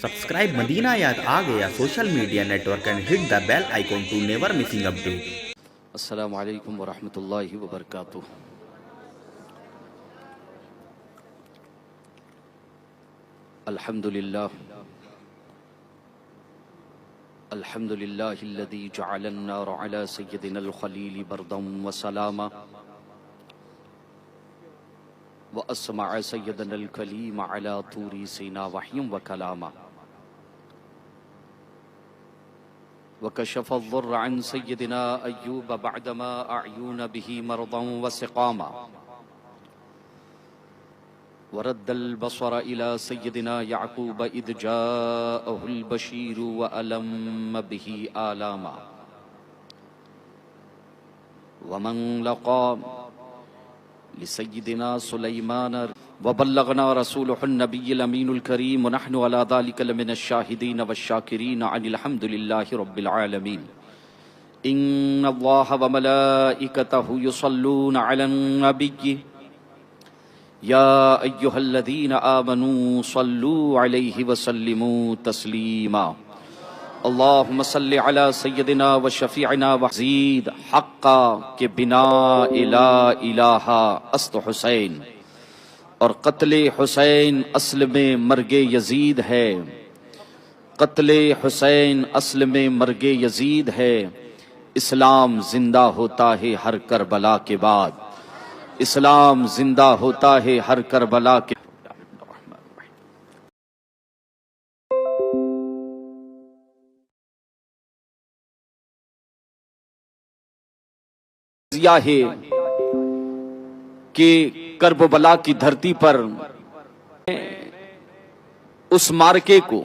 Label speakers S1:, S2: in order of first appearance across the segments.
S1: Subscribe Madina Yad aa gaya social media network and hit the bell icon to never missing update.
S2: السلام علیکم ورحمۃ اللہ وبرکاتہ۔ الحمد للہ الذی جعل النار علی سیدنا الخلیل بردا وسلاما واسمع سیدنا الکلیم علی طور سینا وحیا وکلاما وكشف الضر عن سيدنا أيوب بعدما أعين به مرضا وسقاما ورد البصر إلى سيدنا يعقوب إذ جاءه البشير وألم به آلاما ومن لقى لسيدنا سليمان وبلغنا رسوله النبي الأمين الكريم ونحن على ذلك لمن الشاهدين والشاكرين عن الحمد لله رب العالمين إن الله وملائكته يصلون على النبي يا أيها الذين آمنوا صلوا عليه وسلموا تسليما اللهم صل على سيدنا وشفيعنا وزيد حقا کہ بنا لا الہ است حسین اور قتل حسین اصل میں مرگ یزید ہے، قتل حسین اصل میں مرگ یزید ہے، اسلام زندہ ہوتا ہے ہر کربلا کے بعد، اسلام زندہ ہوتا ہے ہر کربلا کے ہے کہ کرب و بلا کی دھرتی پر اس مارکے کو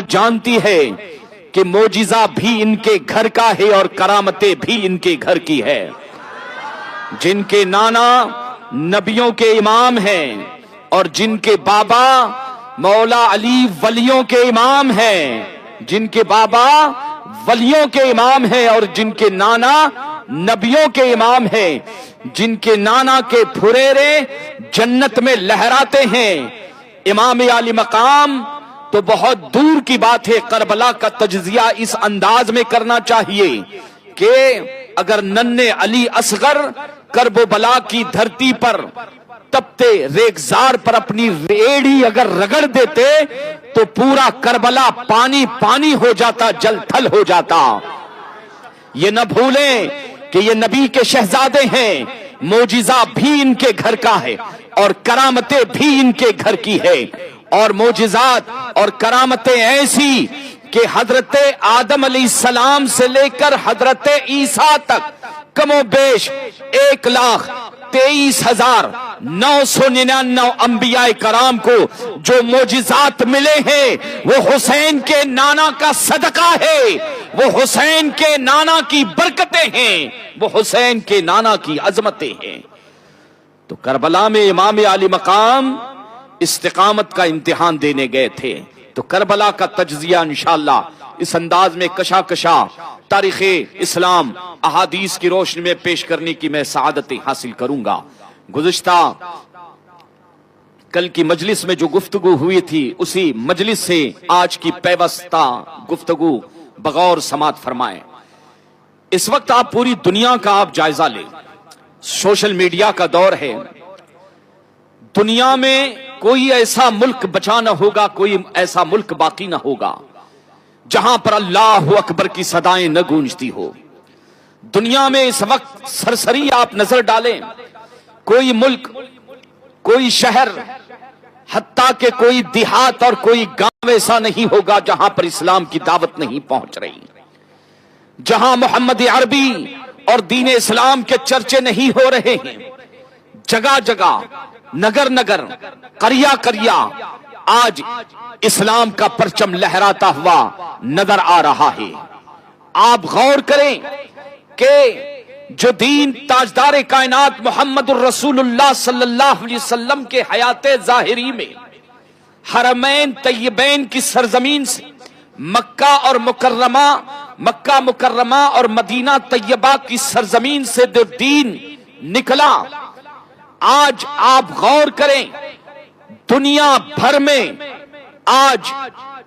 S2: جانتی ہے کہ معجزہ بھی ان کے گھر کا ہے اور کرامتیں بھی ان کے گھر کی ہے، جن کے نانا نبیوں کے امام ہیں اور جن کے بابا مولا علی ولیوں کے امام ہیں، جن کے بابا ولیوں کے امام ہیں اور جن کے نانا نبیوں کے امام ہیں، جن کے نانا کے پھریرے جنت میں لہراتے ہیں، امام علی مقام تو بہت دور کی بات ہے۔ کربلا کا تجزیہ اس انداز میں کرنا چاہیے کہ اگر ننھے علی اصغر کرب و بلا کی دھرتی پر تپتے ریگزار پر اپنی ریڑھی اگر رگڑ دیتے تو پورا کربلا پانی پانی ہو جاتا، جل تھل ہو جاتا۔ یہ نہ بھولیں کہ یہ نبی کے شہزادے ہیں، معجزہ بھی ان کے گھر کا ہے اور کرامتیں بھی ان کے گھر کی ہے، اور معجزات اور کرامتیں ایسی کہ حضرت آدم علیہ السلام سے لے کر حضرت عیسیٰ تک کم و بیش 1,23,999 انبیاء کرام کو جو معجزات ملے ہیں وہ حسین کے نانا کا صدقہ ہے، وہ حسین کے نانا کی برکتیں ہیں، وہ حسین کے نانا کی عظمتیں ہیں۔ تو کربلا میں امام علی مقام استقامت کا امتحان دینے گئے تھے، تو کربلا کا تجزیہ انشاءاللہ اس انداز میں کشا کشا تاریخ اسلام احادیث کی روشنی میں پیش کرنے کی میں سعادتیں حاصل کروں گا۔ گزشتہ کل کی مجلس میں جو گفتگو ہوئی تھی اسی مجلس سے آج کی پیوستہ گفتگو بغور سماعت فرمائیں۔ اس وقت آپ پوری دنیا کا آپ جائزہ لیں، سوشل میڈیا کا دور ہے، دنیا میں کوئی ایسا ملک بچا نہ ہوگا، کوئی ایسا ملک باقی نہ ہوگا جہاں پر اللہ اکبر کی صدائیں نہ گونجتی ہو۔ دنیا میں اس وقت سرسری آپ نظر ڈالیں، کوئی ملک، کوئی شہر، حتیٰ کہ کوئی دیہات اور کوئی گاؤں ایسا نہیں ہوگا جہاں پر اسلام کی دعوت نہیں پہنچ رہی۔ جہاں محمد عربی اور دین اسلام کے چرچے نہیں ہو رہے ہیں، جگہ جگہ، نگر نگر، قریہ قریہ آج اسلام کا پرچم لہراتا ہوا نظر آ رہا ہے۔ آپ غور کریں کہ جو دین تاجدار کائنات محمد الرسول اللہ صلی اللہ علیہ وسلم کے حیات ظاہری میں حرمین طیبین کی سرزمین سے مکہ مکرمہ اور مدینہ طیبہ کی سرزمین سے جو دین نکلا، آج آپ غور کریں دنیا بھر میں آج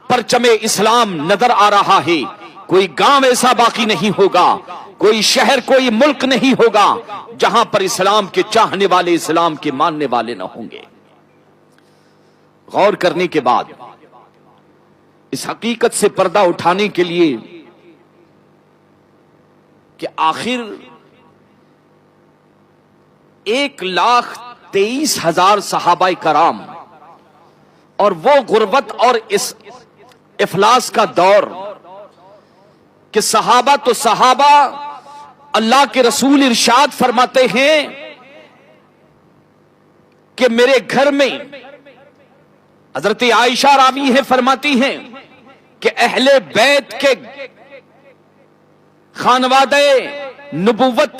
S2: پرچم اسلام نظر آ رہا ہے۔ کوئی گاؤں ایسا باقی نہیں ہوگا، کوئی شہر، کوئی ملک نہیں ہوگا جہاں پر اسلام کے چاہنے والے، اسلام کے ماننے والے نہ ہوں گے۔ غور کرنے کے بعد اس حقیقت سے پردہ اٹھانے کے لیے کہ آخر 1,23,000 صحابہ کرام اور وہ غربت اور اس افلاس کا دور کہ صحابہ تو صحابہ، اللہ کے رسول ارشاد فرماتے ہیں کہ میرے گھر میں، حضرت عائشہ راوی ہے فرماتی ہیں کہ اہل بیت کے خانوادہ نبوت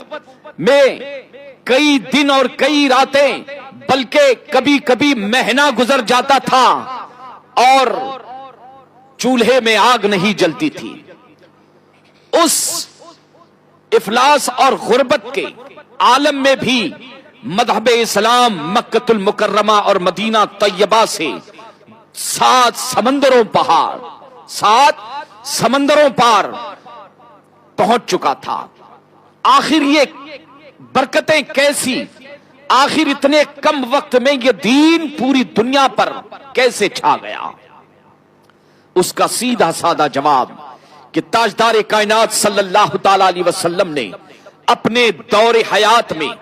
S2: میں کئی دن اور کئی راتیں بلکہ کبھی کبھی مہینہ گزر جاتا تھا اور چولہے میں آگ نہیں جلتی تھی۔ اس افلاس اور غربت کے عالم میں بھی مذہب اسلام مکہ المکرمہ اور مدینہ طیبہ سے 7 سمندروں پار پہنچ چکا تھا۔ آخر یہ برکتیں کیسی، آخر اتنے کم وقت میں یہ دین پوری دنیا پر کیسے چھا گیا؟ اس کا سیدھا سادہ جواب کہ تاجدار کائنات صلی اللہ تعالی علیہ وسلم نے اپنے دور حیات میں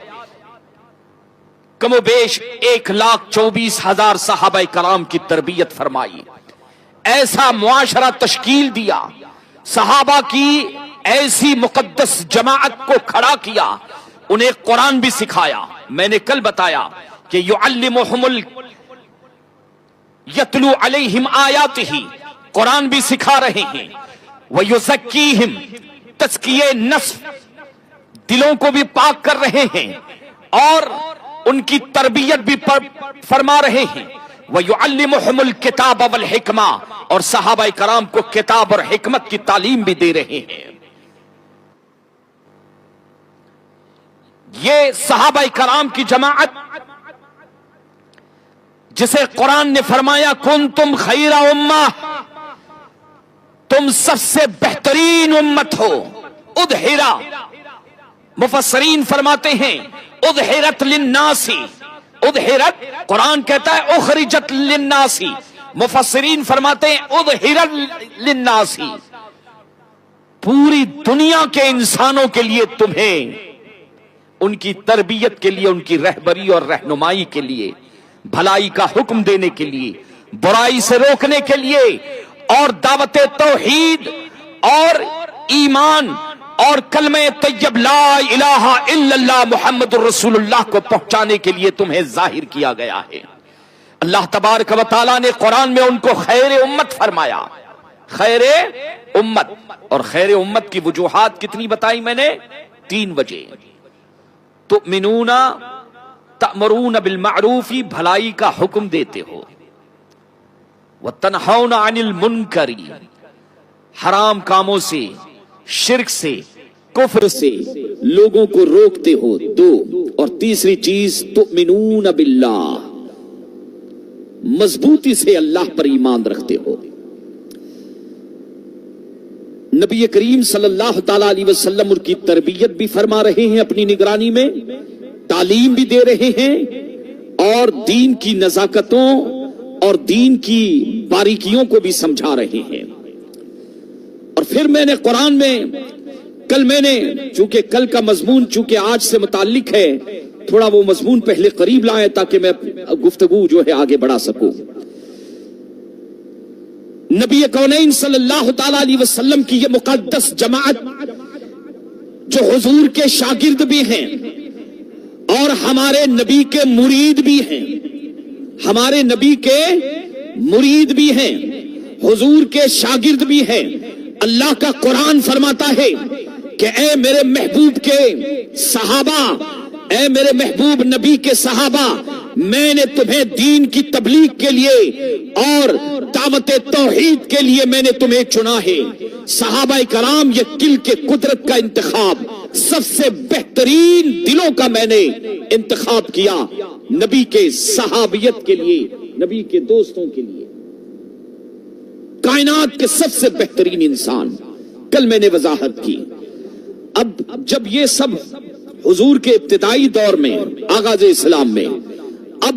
S2: کم و بیش 1,24,000 صحابہ کرام کی تربیت فرمائی، ایسا معاشرہ تشکیل دیا، صحابہ کی ایسی مقدس جماعت کو کھڑا کیا، انہیں قرآن بھی سکھایا۔ میں نے کل بتایا کہ یتلو علیہم آیاتہ، قرآن بھی سکھا رہے ہیں، وَيُزَكِّيهِمْ، تزکیہ نفس، دلوں کو بھی پاک کر رہے ہیں اور ان کی تربیت بھی فرما رہے ہیں۔ وَيُعَلِّمُهُمُ الْكِتَابَ وَالْحِكْمَةَ، اور صحابہ کرام کو کتاب اور حکمت کی تعلیم بھی دے رہے ہیں۔ یہ صحابہ کرام کی جماعت جسے قرآن نے فرمایا کنتم خیر امہ، تم سب سے بہترین امت ہو، ادھیرا، مفسرین فرماتے ہیں ادھیرت للناس، ادھیرت قرآن کہتا ہے اخرجت للناس، مفسرین فرماتے ہیں ادھیرت للناس، پوری دنیا کے انسانوں کے لیے تمہیں، ان کی تربیت کے لیے، ان کی رہبری اور رہنمائی کے لیے، بھلائی کا حکم دینے کے لیے، برائی سے روکنے کے لیے اور دعوت توحید اور ایمان اور کلمہ طیب لا الہ الا اللہ محمد الرسول اللہ کو پہنچانے کے لیے تمہیں ظاہر کیا گیا ہے۔ اللہ تبارک و تعالیٰ نے قرآن میں ان کو خیر امت فرمایا، خیر امت، اور خیر امت کی وجوہات کتنی بتائی میں نے؟ 3 وجہ۔ تؤمنون، تأمرون بالمعروف، بھلائی کا حکم دیتے ہو، وتنہون عن المنکر، حرام کاموں سے، شرک سے، کفر سے لوگوں کو روکتے ہو، 2، اور تیسری چیز تؤمنون باللہ، مضبوطی سے اللہ پر ایمان رکھتے ہو۔ نبی کریم صلی اللہ تعالی علیہ وسلم ان کی تربیت بھی فرما رہے ہیں اپنی نگرانی میں، تعلیم بھی دے رہے ہیں اور دین کی نزاکتوں اور دین کی باریکیوں کو بھی سمجھا رہے ہیں۔ اور پھر میں نے قرآن میں چونکہ کل کا مضمون چونکہ آج سے متعلق ہے، تھوڑا وہ مضمون پہلے قریب لائے تاکہ میں گفتگو جو ہے آگے بڑھا سکوں۔ نبی کونین صلی اللہ تعالی علیہ وسلم کی یہ مقدس جماعت جو حضور کے شاگرد بھی ہیں اور ہمارے نبی کے مرید بھی ہیں، ہمارے نبی کے مرید بھی ہیں، حضور کے شاگرد بھی ہیں۔ اللہ کا قرآن فرماتا ہے کہ اے میرے محبوب کے صحابہ، اے میرے محبوب نبی کے صحابہ، میں نے تمہیں دین کی تبلیغ کے لیے اور دعوت توحید کے لیے میں نے تمہیں چنا ہے۔ صحابہ کرام یہ کل کے قدرت کا انتخاب، سب سے بہترین دلوں کا میں نے انتخاب کیا نبی کے صحابیت کے لیے، نبی کے دوستوں کے لیے، کائنات کے سب سے بہترین انسان۔ کل میں نے وضاحت کی، اب جب یہ سب حضور کے ابتدائی دور میں، آغاز اسلام میں، اب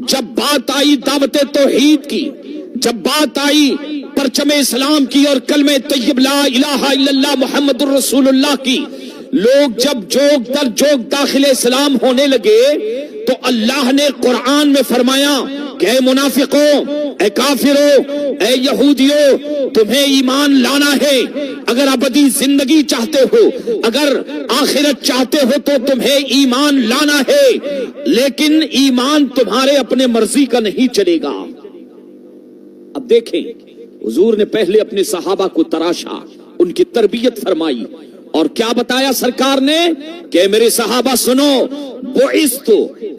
S2: جب بات آئی دعوت توحید کی، جب بات آئی پرچم اسلام کی اور کلمہ طیب لا الہ الا اللہ محمد الرسول اللہ کی، لوگ جب جوگ در جوگ داخل اسلام ہونے لگے تو اللہ نے قرآن میں فرمایا کہ اے منافقوں، اے کافروں، اے یہودیوں، تمہیں ایمان لانا ہے۔ اگر ابدی زندگی چاہتے ہو، اگر آخرت چاہتے ہو تو تمہیں ایمان لانا ہے، لیکن ایمان تمہارے اپنے مرضی کا نہیں چلے گا۔ اب دیکھیں، حضور نے پہلے اپنے صحابہ کو تراشا، ان کی تربیت فرمائی، اور کیا بتایا سرکار نے کہ میرے صحابہ سنو، بعثت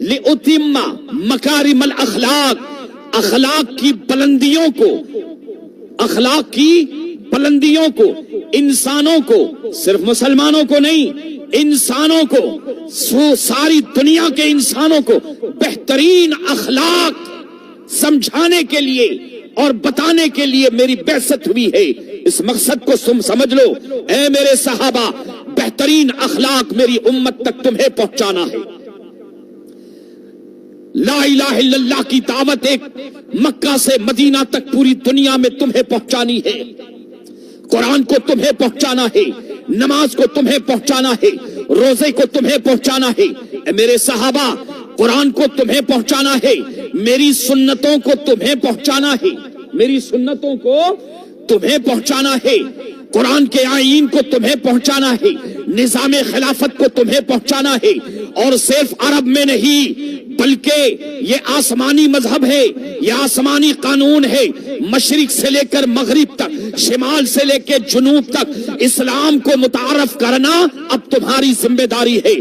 S2: لأتم مکارم الاخلاق، اخلاق کی بلندیوں کو، اخلاق کی بلندیوں کو، انسانوں کو، صرف مسلمانوں کو نہیں، انسانوں کو، ساری دنیا کے انسانوں کو بہترین اخلاق سمجھانے کے لیے اور بتانے کے لیے میری بعثت ہوئی ہے۔ اس مقصد کو سمجھ لو، اے میرے صحابہ، بہترین اخلاق میری امت تک تمہیں پہنچانا ہے۔ لا الہ الا اللہ کی دعوت ایک مکہ سے مدینہ تک پوری دنیا میں تمہیں پہنچانی ہے، قرآن کو تمہیں پہنچانا ہے، نماز کو تمہیں پہنچانا ہے، روزے کو تمہیں پہنچانا ہے۔ اے میرے صحابہ، قرآن کو تمہیں پہنچانا ہے، میری سنتوں کو تمہیں پہنچانا ہے، میری سنتوں کو تمہیں پہنچانا ہے، قرآن کے آئین کو تمہیں پہنچانا ہے، نظام خلافت کو تمہیں پہنچانا ہے، اور صرف عرب میں نہیں بلکہ یہ آسمانی مذہب ہے، یہ آسمانی قانون ہے، مشرق سے لے کر مغرب تک، شمال سے لے کے جنوب تک اسلام کو متعارف کرنا اب تمہاری ذمہ داری ہے،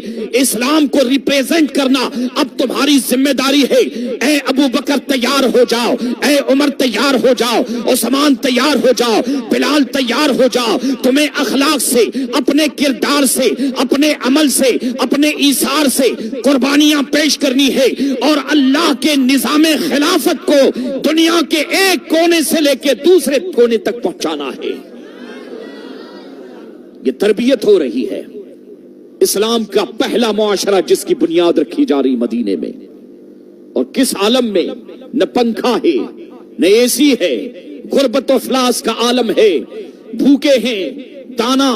S2: اسلام کو ریپریزنٹ کرنا اب تمہاری ذمہ داری ہے۔ اے ابو بکر تیار ہو جاؤ، اے عمر تیار ہو جاؤ، عثمان تیار ہو جاؤ، بلال تیار ہو جاؤ، تمہیں اخلاق سے، اپنے کردار سے، اپنے عمل سے، اپنے ایثار سے قربانیاں پیش کرنی ہے، اور اللہ کے نظام خلافت کو دنیا کے ایک کونے سے لے کے دوسرے کونے تک پہنچانا ہے۔ یہ تربیت ہو رہی ہے۔ اسلام کا پہلا معاشرہ جس کی بنیاد رکھی جا رہی مدینے میں، اور کس عالم میں، نہ پنکھا ہے، نہ اے سی ہے، غربت و افلاس کا عالم ہے، بھوکے ہیں، دانا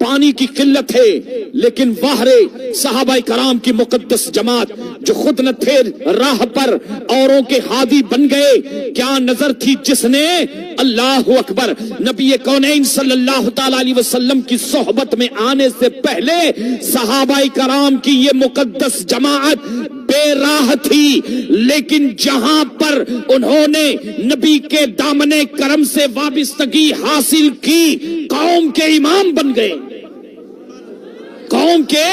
S2: پانی کی قلت ہے، لیکن واہرے صحابہ کرام کی مقدس جماعت جو خود نہ تھے راہ پر، اوروں کے ہادی بن گئے۔ کیا نظر تھی جس نے، اللہ اکبر، نبی کونین صلی اللہ تعالی علیہ وسلم کی صحبت میں آنے سے پہلے صحابہ کرام کی یہ مقدس جماعت بے راہ تھی، لیکن جہاں پر انہوں نے نبی کے دامن کرم سے وابستگی حاصل کی، قوم کے امام بن گئے، قوم کے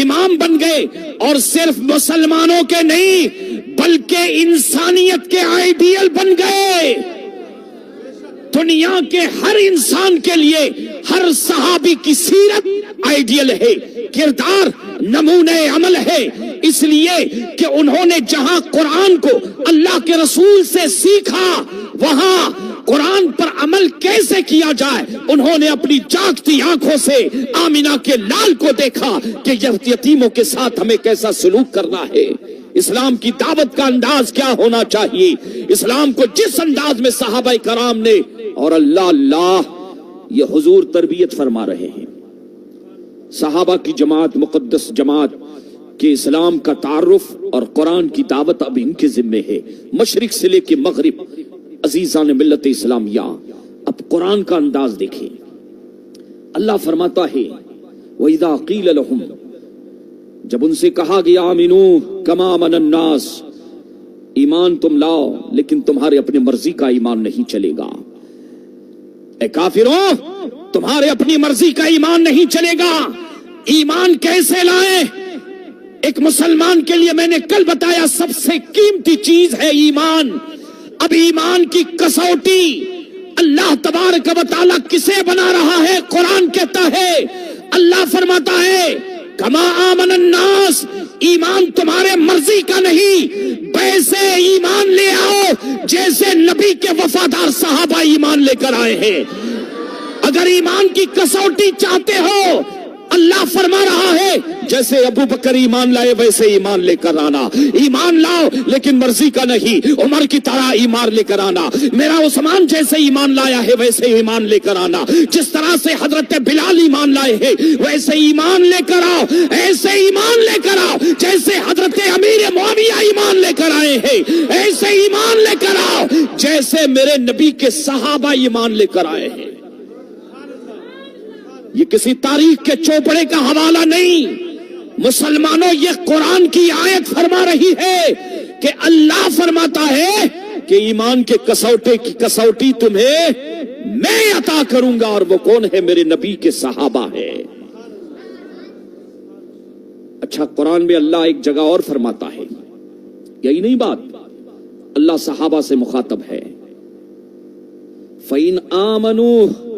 S2: امام بن گئے، اور صرف مسلمانوں کے نہیں بلکہ انسانیت کے آئیڈیل بن گئے۔ دنیا کے ہر انسان کے لیے ہر صحابی کی سیرت آئیڈیل ہے، کردار نمونہ عمل ہے، اس لیے کہ انہوں نے جہاں قرآن کو اللہ کے رسول سے سیکھا، وہاں قرآن پر عمل کیسے کیا جائے انہوں نے اپنی جاگتی آنکھوں سے آمینہ کے لال کو دیکھا کہ یتیموں کے ساتھ ہمیں کیسا سلوک کرنا ہے، اسلام کی دعوت کا انداز کیا ہونا چاہیے، اسلام کو جس انداز میں صحابہ کرام نے، اور اللہ یہ حضور تربیت فرما رہے ہیں۔ صحابہ کی جماعت، مقدس جماعت کہ اسلام کا تعارف اور قرآن کی دعوت اب ان کے ذمے ہے، مشرق سے لے کے مغرب۔ عزیزان ملت اسلامیہ، اب قرآن کا انداز دیکھیں، اللہ فرماتا ہے وَإِذَا قِيلَ لَهُمْ، جب ان سے کہا گیا آمنوا کما آمن الناس، ایمان تم لاؤ لیکن تمہارے اپنی مرضی کا ایمان نہیں چلے گا. اے کافروں، تمہارے اپنی مرضی کا ایمان نہیں چلے گا. ایمان کیسے لائیں؟ ایک مسلمان کے لیے میں نے کل بتایا سب سے قیمتی چیز ہے ایمان. اب ایمان کی کسوٹی اللہ تبارک و تعالیٰ کسے بنا رہا ہے؟ قرآن کہتا ہے، اللہ فرماتا ہے کما آمن الناس، ایمان تمہارے مرضی کا نہیں، ویسے ایمان لے آؤ جیسے نبی کے وفادار صحابہ ایمان لے کر آئے ہیں. اگر ایمان کی کسوٹی چاہتے ہو، اللہ فرما رہا ہے جیسے ابو بکر ایمان لائے ویسے ایمان لے کر آنا. ایمان لاؤ لیکن مرضی کا نہیں، عمر کی طرح ایمان لے کر آنا. میرا عثمان جیسے ایمان لایا ہے ویسے ایمان لے کر آنا. جس طرح سے حضرت بلال ایمان لائے ہیں ویسے ایمان لے کر آؤ. ایسے ایمان لے کر آؤ جیسے حضرت امیر معاویہ ایمان لے کر آئے ہیں. ایسے ایمان لے کر آؤ جیسے میرے نبی کے صحابہ ایمان لے کر آئے ہیں. یہ کسی تاریخ کے چوپڑے کا حوالہ نہیں. مسلمانوں، یہ قرآن کی آیت فرما رہی ہے کہ اللہ فرماتا ہے کہ ایمان کے کسوٹی تمہیں میں عطا کروں گا، اور وہ کون ہے؟ میرے نبی کے صحابہ ہے. اچھا، قرآن میں اللہ ایک جگہ اور فرماتا ہے، یہی نہیں بات، اللہ صحابہ سے مخاطب ہے، فَإِنْ آمَنُوا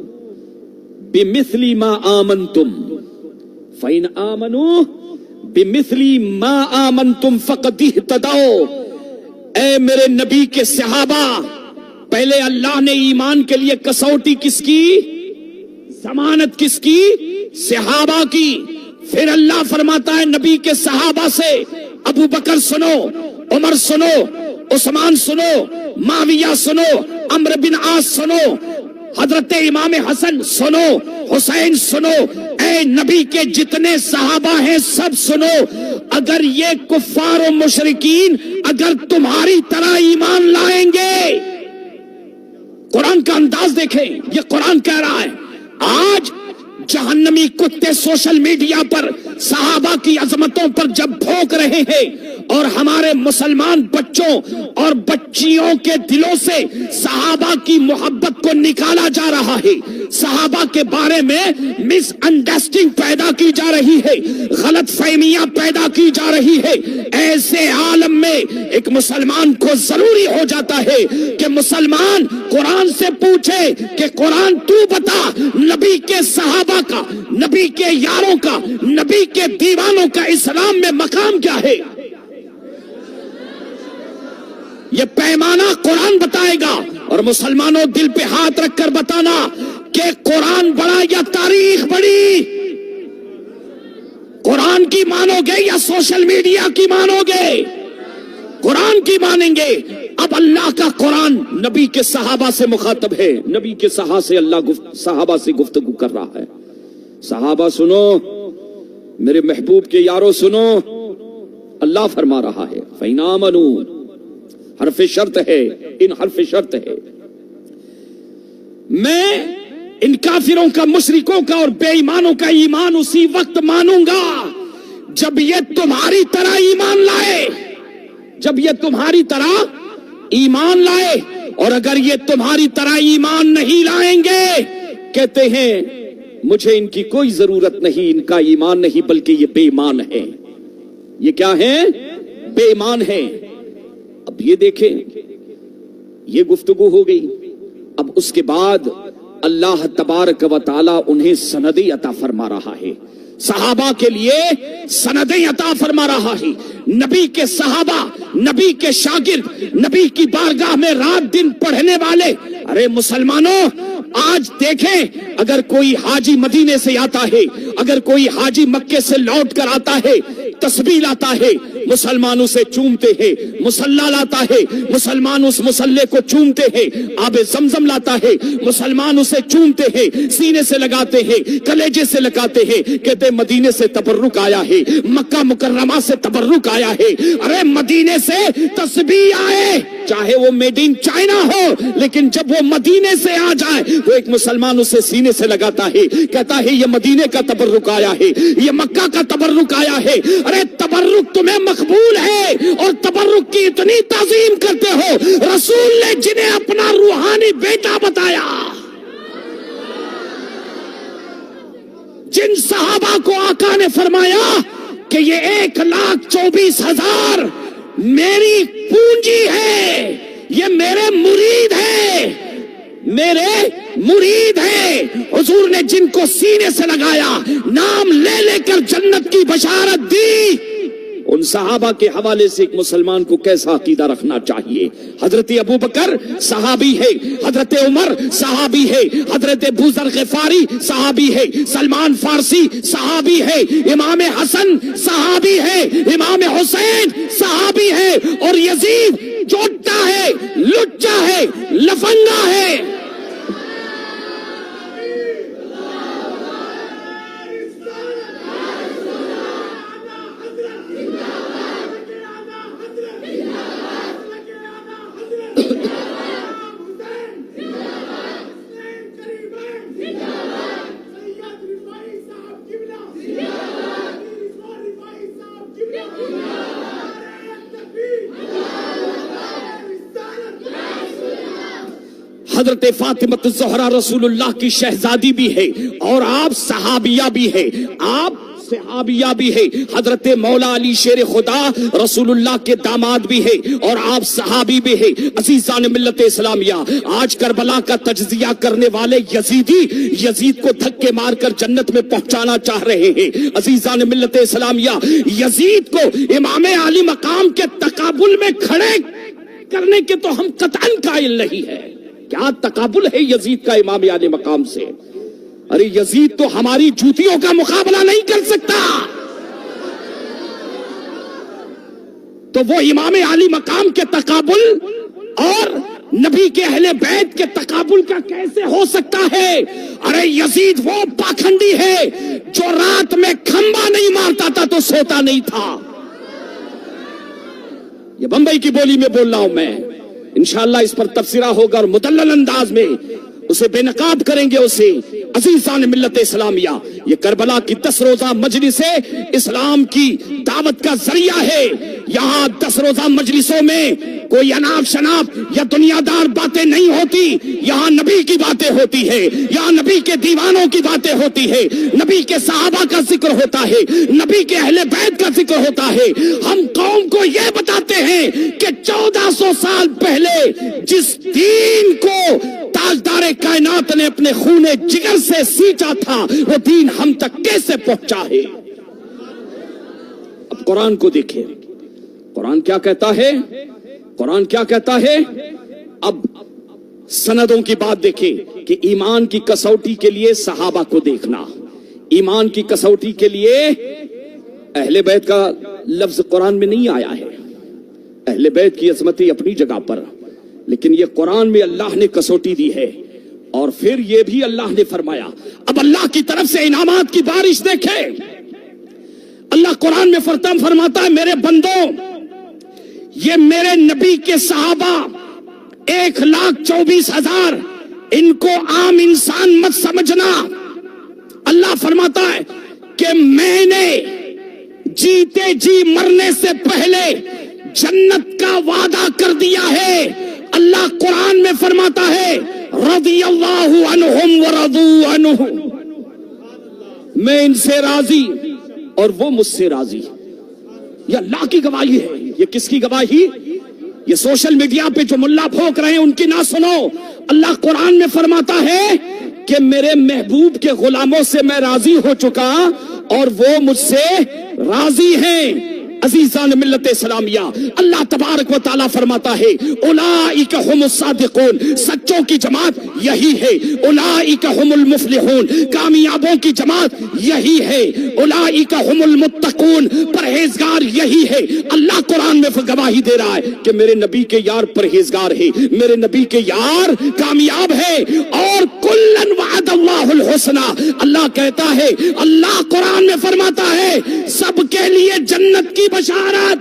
S2: بِمِثْلِ مَا آمَنْتُمْ فَإِنْ آمَنُوا بِمِثْلِ مَا آمَنْتُمْ فَقَدْ اهْتَدَوْا. اے میرے نبی کے صحابہ، پہلے اللہ نے ایمان کے لیے کسوٹی کس کی؟ ضمانت کس کی؟ صحابہ کی. پھر اللہ فرماتا ہے نبی کے صحابہ سے، ابو بکر سنو، عمر سنو، عثمان سنو، معاویہ سنو، عمرو بن عاص سنو، حضرت امام حسن سنو، حسین سنو، اے نبی کے جتنے صحابہ ہیں سب سنو. اگر یہ کفار و مشرکین اگر تمہاری طرح ایمان لائیں گے، قرآن کا انداز دیکھیں، یہ قرآن کہہ رہا ہے. آج جہنمی کتے سوشل میڈیا پر صحابہ کی عظمتوں پر جب بھونک رہے ہیں اور ہمارے مسلمان بچوں اور بچیوں کے دلوں سے صحابہ کی محبت کو نکالا جا رہا ہے، صحابہ کے بارے میں مس انڈرسٹینڈنگ پیدا کی جا رہی ہے، غلط فہمیاں پیدا کی جا رہی ہے، ایسے عالم میں ایک مسلمان کو ضروری ہو جاتا ہے کہ مسلمان قرآن سے پوچھے کہ قرآن تو بتا نبی کے صحابہ کا، نبی کے یاروں کا، نبی کے دیوانوں کا اسلام میں مقام کیا ہے. یہ پیمانہ قرآن بتائے گا. اور مسلمانوں، دل پہ ہاتھ رکھ کر بتانا کہ قرآن بڑا یا تاریخ بڑی. قرآن کی مانو گے یا سوشل میڈیا کی مانو گے؟ قرآن کی مانیں گے. اب اللہ کا قرآن نبی کے صحابہ سے مخاطب ہے، نبی کے صحابہ سے گفتگو کر رہا ہے. صحابہ سنو، میرے محبوب کے یارو سنو، اللہ فرما رہا ہے فَإِنْ آمَنُوا، حرف شرط ہے، ان حرف شرط ہے. میں ان کافروں کا، مشرکوں کا اور بے ایمانوں کا ایمان اسی وقت مانوں گا جب یہ تمہاری طرح ایمان لائے، جب یہ تمہاری طرح ایمان لائے. اور اگر یہ تمہاری طرح ایمان نہیں لائیں گے، کہتے ہیں مجھے ان کی کوئی ضرورت نہیں، ان کا ایمان نہیں بلکہ یہ بے ایمان ہے. یہ کیا ہے؟ بے ایمان ہے. اب یہ دیکھیں، یہ گفتگو ہو گئی. اب اس کے بعد اللہ تبارک و تعالی انہیں سندیں عطا فرما رہا ہے، صحابہ کے لیے سندیں عطا فرما رہا ہے. نبی کے صحابہ، نبی کے شاگرد، نبی کی بارگاہ میں رات دن پڑھنے والے. ارے مسلمانوں، آج دیکھیں، اگر کوئی حاجی مدینے سے آتا ہے، اگر کوئی حاجی مکے سے لوٹ کر آتا ہے، تسبیح لاتا ہے، مسلمان اسے چومتے ہیں. مصلی لاتا ہے، مسلمان اس مصلی کو چومتے ہیں. آب زمزم لاتا ہے، مسلمان اسے چومتے ہیں، سینے سے لگاتے ہیں، کلیجے سے لگاتے ہیں. کہتے مدینے سے تبرک آیا ہے، مکہ مکرمہ سے تبرک آیا ہے. ارے مدینے سے تسبیح آئے، چاہے وہ میڈ ان چائنا ہو، لیکن جب وہ مدینے سے آ جائے وہ ایک مسلمان اسے سینے سے لگاتا ہے، کہتا ہے یہ مدینے کا تبرک آیا ہے، یہ مکہ کا تبرک آیا ہے۔ ارے تبرک تمہیں مقبول ہے اور تبرک کی اتنی تعظیم کرتے ہو، رسول نے جنہیں اپنا روحانی بیٹا بتایا، جن صحابہ کو آقا نے فرمایا کہ یہ 1,24,000 میری پونجی ہے، یہ میرے مرید ہے، میرے مرید ہے، حضور نے جن کو سینے سے لگایا، نام لے لے کر جنت کی بشارت دی، ان صحابہ کے حوالے سے ایک مسلمان کو کیسا عقیدہ رکھنا چاہیے؟ حضرت ابو بکر صحابی ہے، حضرت عمر صحابی ہے، حضرت ابو ذر غفاری صحابی ہے، سلمان فارسی صحابی ہے، امام حسن صحابی ہے، امام حسین صحابی ہے، اور یزید چوٹا ہے، لچا ہے، لفنگا ہے۔ حضرت فاطمہ الزہرا رسول اللہ کی شہزادی بھی ہے اور آپ صحابیہ بھی ہے، آپ صحابیہ بھی ہے۔ حضرت مولا علی شیر خدا رسول اللہ کے داماد بھی ہے اور آپ صحابی بھی ہے۔ عزیزان ملت اسلامیہ، آج کربلا کا تجزیہ کرنے والے یزیدی یزید کو دھکے مار کر جنت میں پہنچانا چاہ رہے ہیں۔ عزیزان ملت اسلامیہ، یزید کو امام علی مقام کے تقابل میں کھڑے کرنے کے تو ہم قطعاً قائل نہیں ہے۔ کیا تقابل ہے یزید کا امام علی مقام سے؟ ارے یزید تو ہماری جوتیوں کا مقابلہ نہیں کر سکتا، تو وہ امام علی مقام کے تقابل اور نبی کے اہل بیت کے تقابل کا کیسے ہو سکتا ہے؟ ارے یزید وہ پاکھنڈی ہے جو رات میں کھمبا نہیں مارتا تھا تو سوتا نہیں تھا۔ یہ بمبئی کی بولی میں بول رہا ہوں میں، انشاءاللہ اس پر تبصرہ ہوگا اور مدلل انداز میں اسے بے نقاب کریں گے اسے۔ عزیزان ملت اسلامیہ، یہ کربلا کی 10 روزہ مجلس اسلام کی دعوت کا ذریعہ ہے۔ یہاں 10 روزہ مجلسوں میں کوئی اناپ شناپ یا دنیا دار باتیں نہیں ہوتی، یہاں نبی کی باتیں ہوتی ہے، یہاں نبی کے دیوانوں کی باتیں ہوتی ہے، نبی کے صحابہ کا ذکر ہوتا ہے، نبی کے اہل بیت کا ذکر ہوتا ہے۔ ہم قوم کو یہ بتاتے ہیں کہ 1400 سال پہلے جس دین کو تاجدار کائنات نے اپنے خون جگر سے سینچا تھا، وہ دین ہم تک کیسے پہنچا ہے۔ اب قرآن کو دیکھیں، قرآن کیا کہتا ہے؟ قرآن کیا کہتا ہے؟ اب سندوں کی بات دیکھیں کہ ایمان کی کسوٹی کے لیے صحابہ کو دیکھنا، ایمان کی کسوٹی کے لیے اہل بیت کا لفظ قرآن میں نہیں آیا ہے۔ اہل بیت کی عظمت اپنی جگہ پر، لیکن یہ قرآن میں اللہ نے کسوٹی دی ہے، اور پھر یہ بھی اللہ نے فرمایا۔ اب اللہ کی طرف سے انعامات کی بارش دیکھیں، اللہ قرآن میں فرماتا ہے میرے بندوں، یہ میرے نبی کے صحابہ 1,24,000، ان کو عام انسان مت سمجھنا۔ اللہ فرماتا ہے کہ میں نے جیتے جی مرنے سے پہلے جنت کا وعدہ کر دیا ہے۔ اللہ قرآن میں فرماتا ہے رضی اللہ عنہم ورضوا عنہ، میں ان سے راضی اور وہ مجھ سے راضی۔ یہ اللہ کی گواہی ہے۔ یہ کس کی گواہی؟ یہ سوشل میڈیا پہ جو ملا پھونک رہے ہیں ان کی نہ سنو۔ اللہ قرآن میں فرماتا ہے کہ میرے محبوب کے غلاموں سے میں راضی ہو چکا اور وہ مجھ سے راضی ہیں۔ عزیزان ملت اسلامیہ، اللہ تبارک و تعالیٰ فرماتا ہے اولئک هم الصادقون، سچوں کی جماعت یہی ہے۔ اولئک هم المفلحون، کامیابوں کی جماعت یہی ہے۔ اولئک هم المتقون، پرہیزگار یہی ہے۔ اللہ قرآن میں گواہی دے رہا ہے کہ میرے نبی کے یار پرہیزگار ہے، میرے نبی کے یار کامیاب ہے، اور کلن وعد اللہ الحسنى، اللہ کہتا ہے، اللہ قرآن میں فرماتا ہے سب کے لیے جنت کی بشارت۔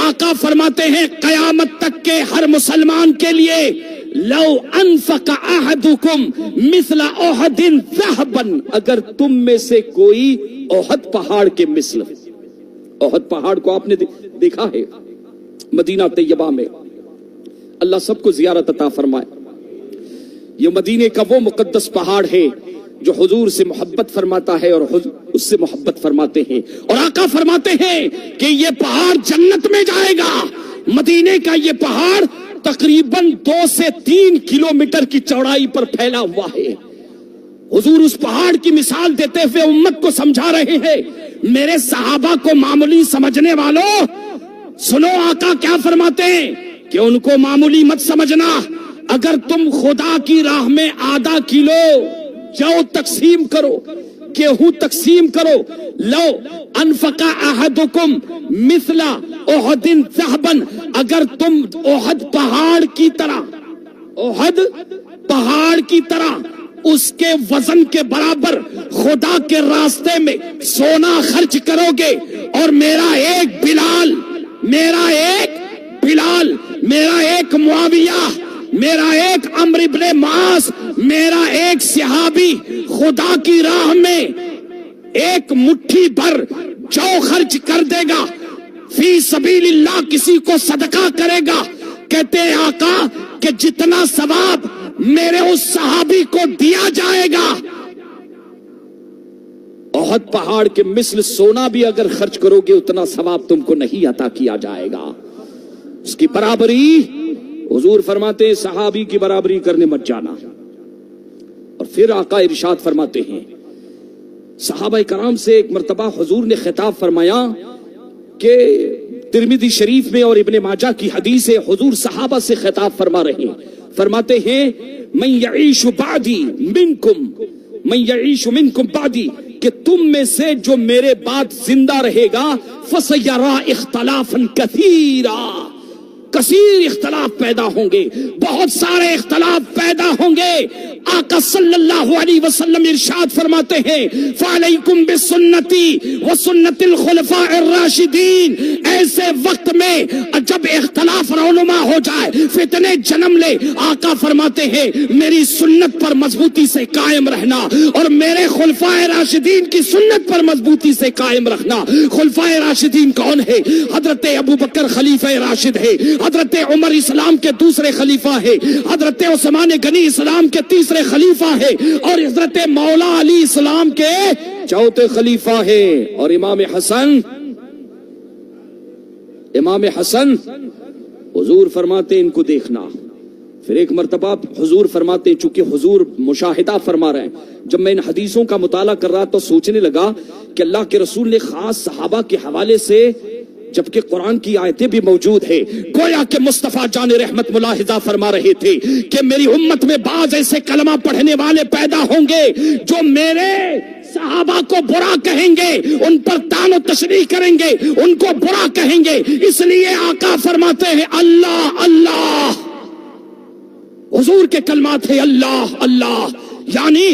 S3: آقا فرماتے ہیں قیامت تک کے ہر مسلمان کے لیے لو انفق احدکم مثل احد ذهبا، اگر تم میں سے کوئی احد پہاڑ کے مثل، احد پہاڑ کو آپ نے دیکھا ہے مدینہ طیبہ میں، اللہ سب کو زیارت عطا فرمائے. یہ مدینے کا وہ مقدس پہاڑ ہے جو حضور سے محبت فرماتا ہے اور اس سے محبت فرماتے ہیں. اور آقا فرماتے ہیں کہ یہ پہاڑ جنت میں جائے گا. مدینے کا یہ پہاڑ تقریباً 2 سے 3 کلومیٹر کی چوڑائی پر پھیلا ہوا ہے. حضور اس پہاڑ کی مثال دیتے ہوئے امت کو سمجھا رہے ہیں. میرے صحابہ کو معمولی سمجھنے والوں سنو، آقا کیا فرماتے ہیں کہ ان کو معمولی مت سمجھنا. اگر تم خدا کی راہ میں آدھا کلو جو تقسیم کرو، گیہوں تقسیم کرو، لو انفق احدکم مثل احد ذهبا، اگر تم احد پہاڑ کی طرح اس کے وزن کے برابر خدا کے راستے میں سونا خرچ کرو گے، اور میرا ایک بلال، میرا ایک معاویہ، میرا ایک عمرو بن معاذ، میرا ایک صحابی خدا کی راہ میں ایک مٹھی بھر جو خرچ کر دے گا، فی سبیل اللہ کسی کو صدقہ کرے گا، کہتے ہیں آقا کہ جتنا ثواب میرے اس صحابی کو دیا جائے گا، احد پہاڑ کے مثل سونا بھی اگر خرچ کرو گے اتنا ثواب تم کو نہیں عطا کیا جائے گا. اس کی برابری حضور فرماتے ہیں صحابی کی برابری کرنے مت جانا. اور پھر آقا ارشاد فرماتے ہیں صحابہ کرام سے ایک مرتبہ حضور نے خطاب فرمایا کہ ترمذی شریف میں اور ابن ماجہ کی حدیث ہے، حضور صحابہ سے خطاب فرما رہے ہیں، فرماتے ہیں من یعیش منکم بعدی، کہ تم میں سے جو میرے بعد زندہ رہے گا فسیرا اختلافا کثیرا، کثیر اختلاف پیدا ہوں گے، بہت سارے اختلاف پیدا ہوں گے. آقا صلی اللہ علیہ وسلم ارشاد فرماتے ہیں فعلیکم بسنتی وسنت الخلفاء الراشدین. ایسے وقت میں جب اختلاف رونما ہو جائے، فتنے جنم لے، آقا فرماتے ہیں میری سنت پر مضبوطی سے قائم رہنا اور میرے خلفاء راشدین کی سنت پر مضبوطی سے قائم رکھنا. خلفاء راشدین کون ہے؟ حضرت ابو بکر خلیفہ راشد ہے، حضرت عمر اسلام کے دوسرے خلیفہ ہے، حضرت عثمان غنی اسلام کے تیسرے خلیفہ ہے، اور حضرت مولا علی اسلام کے چوتھے خلیفہ ہے. اور امام حسن حضور فرماتے ان کو دیکھنا. پھر ایک مرتبہ حضور فرماتے ہیں، چونکہ حضور مشاہدہ فرما رہے ہیں، جب میں ان حدیثوں کا مطالعہ کر رہا تو سوچنے لگا کہ اللہ کے رسول نے خاص صحابہ کے حوالے سے، جبکہ قرآن کی آیتیں بھی موجود ہیں، گویا کہ مصطفیٰ جان رحمت ملاحظہ فرما رہے تھے کہ میری امت میں بعض ایسے کلمہ پڑھنے والے پیدا ہوں گے جو میرے صحابہ کو برا کہیں گے، ان پر طعن و تشریح کریں گے، ان کو برا کہیں گے. اس لیے آقا فرماتے ہیں اللہ اللہ، حضور کے کلمات ہے اللہ اللہ، یعنی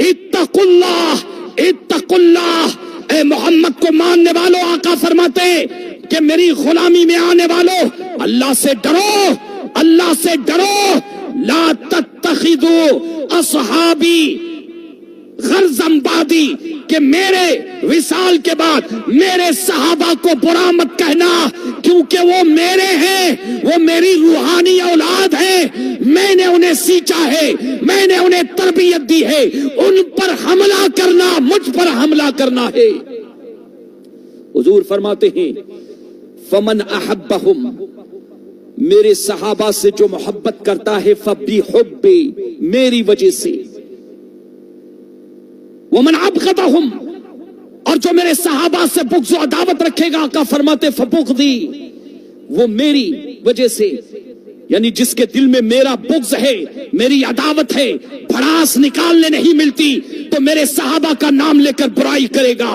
S3: اتقوا اللہ اتقوا اللہ. اے محمد کو ماننے والوں، آقا فرماتے ہیں کہ میری غلامی میں آنے والوں اللہ سے ڈرو، اللہ سے ڈرو. لا تتخذوا اصحابی غرضا بعدی، کہ میرے وصال کے بعد میرے صحابہ کو برا مت کہنا، کیونکہ وہ میرے ہیں، وہ میری روحانی اولاد ہیں، میں نے انہیں سینچا ہے، میں نے انہیں تربیت دی ہے، ان پر حملہ کرنا مجھ پر حملہ کرنا ہے. حضور فرماتے ہیں فمن احبہم، میرے صحابہ سے جو محبت کرتا ہے فبحبی، میری وجہ سے، ومن ابغضہم، اور جو میرے صحابہ سے بغض و عداوت رکھے گا، آقا فرماتے فبغضی، وہ میری وجہ سے. یعنی جس کے دل میں میرا بغض ہے، میری عداوت ہے، بھڑاس نکالنے نہیں ملتی تو میرے صحابہ کا نام لے کر برائی کرے گا۔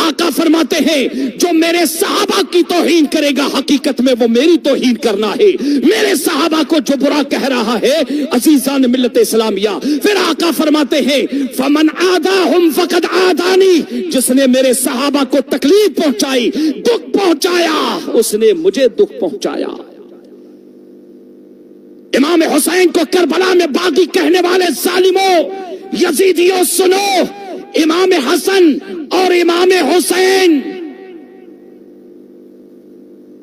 S3: آقا فرماتے ہیں جو میرے صحابہ کی توہین کرے گا حقیقت میں وہ میری توہین کرنا ہے۔ میرے صحابہ کو جو برا کہہ رہا ہے عزیزان ملت اسلامیہ، پھر آقا فرماتے ہیں فمن عاداہم فقد عادانی، جس نے میرے صحابہ کو تکلیف پہنچائی، دکھ پہنچایا، اس نے مجھے دکھ پہنچایا۔ امام حسین کو کربلا میں باغی کہنے والے ظالموں، یزیدیوں سنو، امام حسن اور امام حسین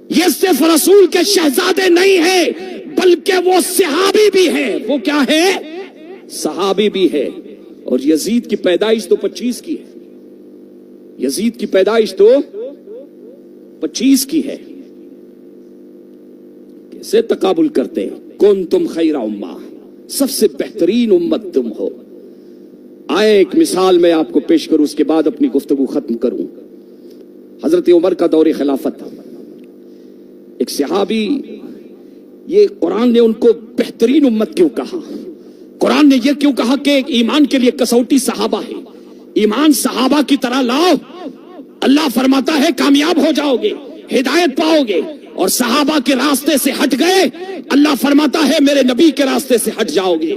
S3: یہ صرف رسول کے شہزادے نہیں ہیں بلکہ وہ صحابی بھی ہیں۔ وہ کیا ہے؟ صحابی بھی ہے۔ اور یزید کی پیدائش تو 25 کی ہے، یزید کی پیدائش تو 25 کی ہے۔ کیسے تقابل کرتے ہیں؟ کون تم خیر امہ، سب سے بہترین امت تم ہو۔ آئے ایک مثال میں آپ کو پیش کروں، اس کے بعد اپنی گفتگو ختم کروں۔ حضرت عمر کا دور خلافت، ایک صحابی، یہ قرآن نے ان کو بہترین امت کیوں کہا؟ قرآن نے یہ کیوں کہا کہ ایمان کے لیے کسوٹی صحابہ ہے، ایمان صحابہ کی طرح لاؤ، اللہ فرماتا ہے کامیاب ہو جاؤ گے، ہدایت پاؤ گے، اور صحابہ کے راستے سے ہٹ گئے، اللہ فرماتا ہے میرے نبی کے راستے سے ہٹ جاؤ گے،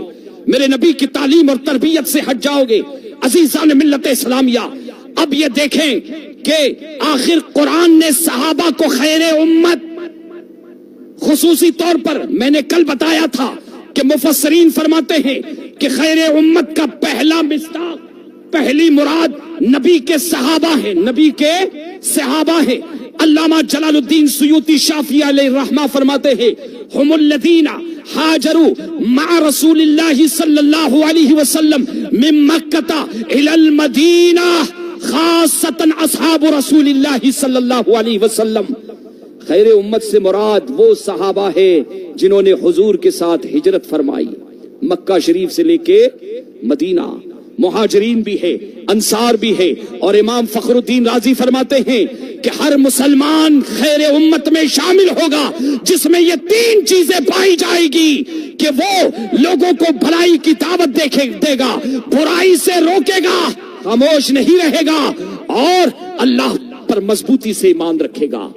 S3: میرے نبی کی تعلیم اور تربیت سے ہٹ جاؤ گے۔ عزیزان ملت اسلامیہ، اب یہ دیکھیں کہ آخر قرآن نے صحابہ کو خیر امت، خصوصی طور پر میں نے کل بتایا تھا کہ مفسرین فرماتے ہیں کہ خیر امت کا پہلا مصداق، پہلی مراد نبی کے صحابہ ہیں، نبی کے صحابہ ہیں۔ علامہ جلال الدین سیوطی شافعی علیہ الرحمہ فرماتے ہیں ہم الذین ہاجروا مع رسول اللہ صلی اللہ علیہ وسلم من مکہ الی المدینہ خاصۃ اصحاب رسول اللہ صلی اللہ علیہ وسلم۔ خیر امت سے مراد وہ صحابہ ہے جنہوں نے حضور کے ساتھ ہجرت فرمائی، مکہ شریف سے لے کے مدینہ۔ مہاجرین بھی ہے، انصار بھی ہے، اور امام فخر الدین رازی فرماتے ہیں کہ ہر مسلمان خیر امت میں شامل ہوگا جس میں یہ تین چیزیں پائی جائے گی کہ وہ لوگوں کو بھلائی کی دعوت دے گا، برائی سے روکے گا، خاموش نہیں رہے گا، اور اللہ پر مضبوطی سے ایمان رکھے گا۔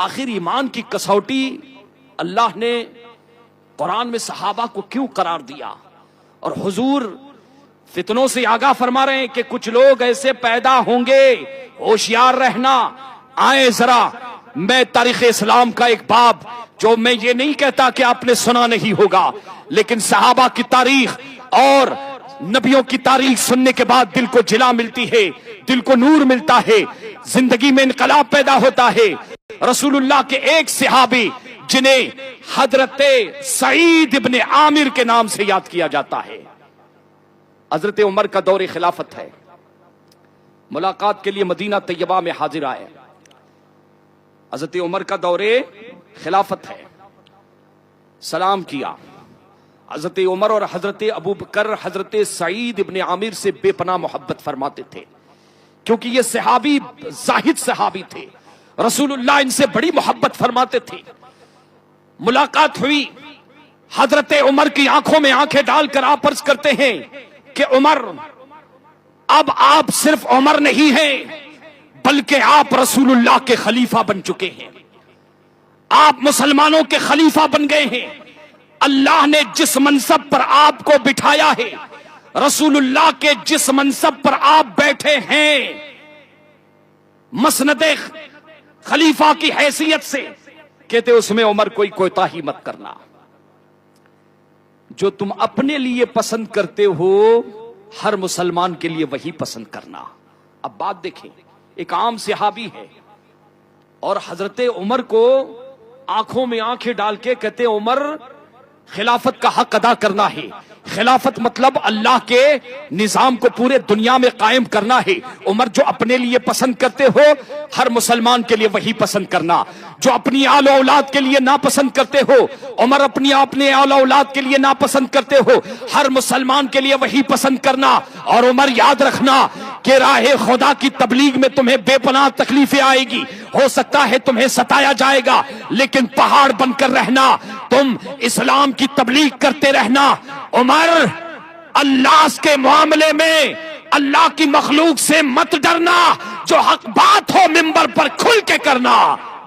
S2: آخر ایمان کی کسوٹی اللہ نے قرآن میں صحابہ کو کیوں قرار دیا؟ اور حضور فتنوں سے آگاہ فرما رہے ہیں کہ کچھ لوگ ایسے پیدا ہوں گے، ہوشیار رہنا۔ آئے ذرا میں تاریخ اسلام کا ایک باب، جو میں یہ نہیں کہتا کہ آپ نے سنا نہیں ہوگا، لیکن صحابہ کی تاریخ اور نبیوں کی تاریخ سننے کے بعد دل کو جلا ملتی ہے، دل کو نور ملتا ہے، زندگی میں انقلاب پیدا ہوتا ہے۔ رسول اللہ کے ایک صحابی جنہیں حضرت سعید ابن عامر کے نام سے یاد کیا جاتا ہے، حضرت عمر کا دور خلافت ہے، ملاقات کے لیے مدینہ طیبہ میں حاضر آئے۔ حضرت عمر کا دور خلافت ہے، سلام کیا۔ حضرت عمر اور حضرت ابو بکر حضرت سعید ابن عامر سے بے پناہ محبت فرماتے تھے، کیونکہ یہ صحابی زاہد صحابی تھے، رسول اللہ ان سے بڑی محبت فرماتے تھے۔ ملاقات ہوئی، حضرت عمر کی آنکھوں میں آنکھیں ڈال کر آپ عرض کرتے ہیں کہ عمر، اب آپ صرف عمر نہیں ہیں بلکہ آپ رسول اللہ کے خلیفہ بن چکے ہیں، آپ مسلمانوں کے خلیفہ بن گئے ہیں۔ اللہ نے جس منصب پر آپ کو بٹھایا ہے، رسول اللہ کے جس منصب پر آپ بیٹھے ہیں، مسند خلیفہ کی حیثیت سے، کہتے اس میں عمر کوئی کوتاہی مت کرنا، جو تم اپنے لیے پسند کرتے ہو ہر مسلمان کے لیے وہی پسند کرنا۔ اب بات دیکھیں، ایک عام صحابی ہے اور حضرت عمر کو آنکھوں میں آنکھیں ڈال کے کہتے عمر خلافت کا حق ادا کرنا ہے، خلافت مطلب اللہ کے نظام کو پورے دنیا میں قائم کرنا ہے۔ عمر جو اپنے لیے پسند کرتے ہو ہر مسلمان کے لیے وہی پسند کرنا، جو اپنی آل و اولاد کے لیے ناپسند کرتے ہو عمر اپنی آل و اولاد کے لیے ناپسند کرتے ہو ہر مسلمان کے لیے وہی پسند کرنا۔ اور عمر یاد رکھنا، کہ راہ خدا کی تبلیغ میں تمہیں بے پناہ تکلیفیں آئے گی، ہو سکتا ہے تمہیں ستایا جائے گا، لیکن پہاڑ بن کر رہنا، تم اسلام کی تبلیغ کرتے رہنا۔ عمر، اللہ کے معاملے میں اللہ کی مخلوق سے مت ڈرنا، جو حق بات ہو ممبر پر کھل کے کرنا،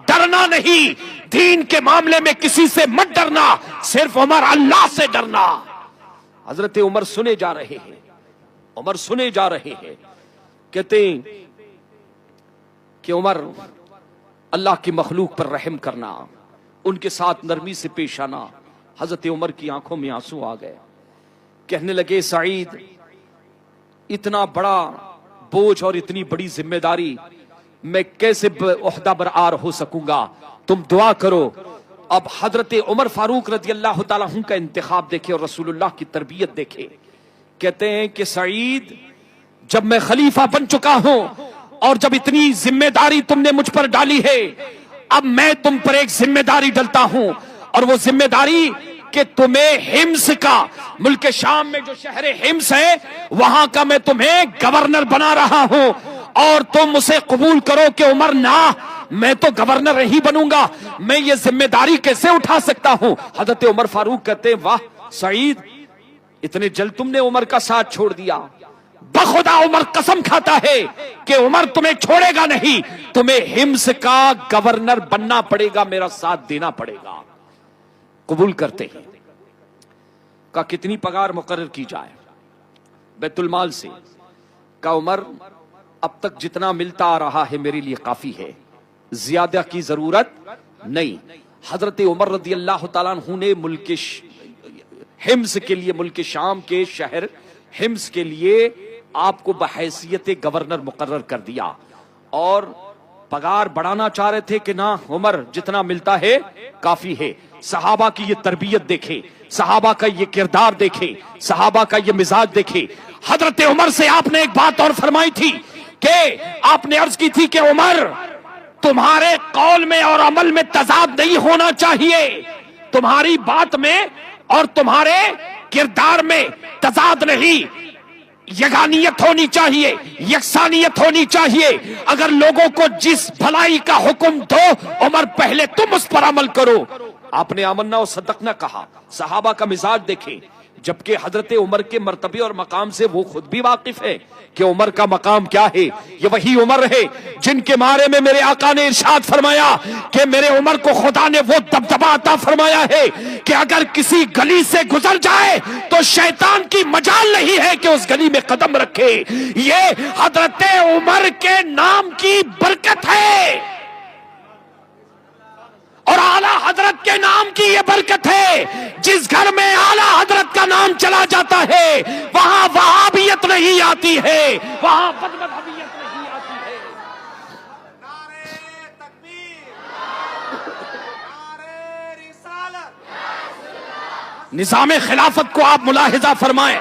S2: ڈرنا نہیں۔ دین کے معاملے میں کسی سے مت ڈرنا، صرف عمر اللہ سے ڈرنا۔ حضرت عمر سنے جا رہے ہیں، عمر سنے جا رہے ہیں، کہتے ہیں کہ عمر، اللہ کی مخلوق پر رحم کرنا، ان کے ساتھ نرمی سے پیش آنا۔ حضرت عمر کی آنکھوں میں آنسو آ گئے، کہنے لگے سعید، اتنا بڑا بوجھ اور اتنی بڑی ذمہ داری میں کیسے عہدہ برآر ہو سکوں گا، تم دعا کرو۔ اب حضرت عمر فاروق رضی اللہ تعالیٰ عنہ کا انتخاب دیکھے اور رسول اللہ کی تربیت دیکھے۔ کہتے ہیں کہ سعید، جب میں خلیفہ بن چکا ہوں اور جب اتنی ذمہ داری تم نے مجھ پر ڈالی ہے، اب میں تم پر ایک ذمہ داری ڈلتا ہوں، اور وہ ذمہ داری کہ تمہیں حمص کا، ملک شام میں جو شہر حمص ہے وہاں کا میں تمہیں گورنر بنا رہا ہوں، اور تم اسے قبول کرو کہ عمر نہ، میں تو گورنر ہی بنوں گا، میں یہ ذمہ داری کیسے اٹھا سکتا ہوں۔ حضرت عمر فاروق کہتے ہیں واہ سعید، اتنے جلد تم نے عمر کا ساتھ چھوڑ دیا۔ بخدا عمر قسم کھاتا ہے کہ عمر تمہیں چھوڑے گا نہیں، تمہیں حمص کا گورنر بننا پڑے گا، میرا ساتھ دینا پڑے گا۔ قبول کرتے ہیں۔ کا کتنی پگار مقرر کی جائے؟ بیت المال سے۔ کا عمر، اب تک جتنا ملتا آ رہا ہے میرے لیے کافی ہے، زیادہ کی ضرورت نہیں۔ حضرت عمر رضی اللہ تعالیٰ عنہ نے ملک حمص کے لیے، ملک شام کے شہر حمص کے لیے آپ کو بحیثیت گورنر مقرر کر دیا، اور پگار بڑھانا چاہ رہے تھے کہ نہ عمر، جتنا ملتا ہے کافی ہے۔ صحابہ کی یہ تربیت دیکھے، صحابہ کا یہ کردار دیکھے، صحابہ کا یہ مزاج دیکھے۔ حضرت عمر سے آپ نے ایک بات اور فرمائی تھی کہ آپ نے عرض کی تھی کہ عمر، تمہارے قول میں اور عمل میں تضاد نہیں ہونا چاہیے، تمہاری بات میں اور تمہارے کردار میں تضاد نہیں، یگانیت ہونی چاہیے، یکسانیت ہونی چاہیے۔ اگر لوگوں کو جس بھلائی کا حکم دو عمر، پہلے تم اس پر عمل کرو۔ آپ نے آمنا و صدقنا کہا۔ صحابہ کا مزاج دیکھیں، جبکہ حضرت عمر کے مرتبے اور مقام سے وہ خود بھی واقف ہے کہ عمر کا مقام کیا ہے۔ یہ وہی عمر ہے جن کے بارے میں میرے آقا نے ارشاد فرمایا کہ میرے عمر کو خدا نے وہ دبدبہ عطا فرمایا ہے کہ اگر کسی گلی سے گزر جائے تو شیطان کی مجال نہیں ہے کہ اس گلی میں قدم رکھے۔ یہ حضرت عمر کے نام کی برکت ہے، اور اعلیٰ حضرت کے نام کی یہ برکت ہے۔ جس گھر میں اعلیٰ حضرت کا نام چلا جاتا ہے وہاں وہابیت نہیں آتی ہے، وہاں بدمذہبیت نہیں آتی ہے۔
S4: نعرہ تکبیر، نعرہ رسالت۔
S2: نظام خلافت کو آپ ملاحظہ فرمائیں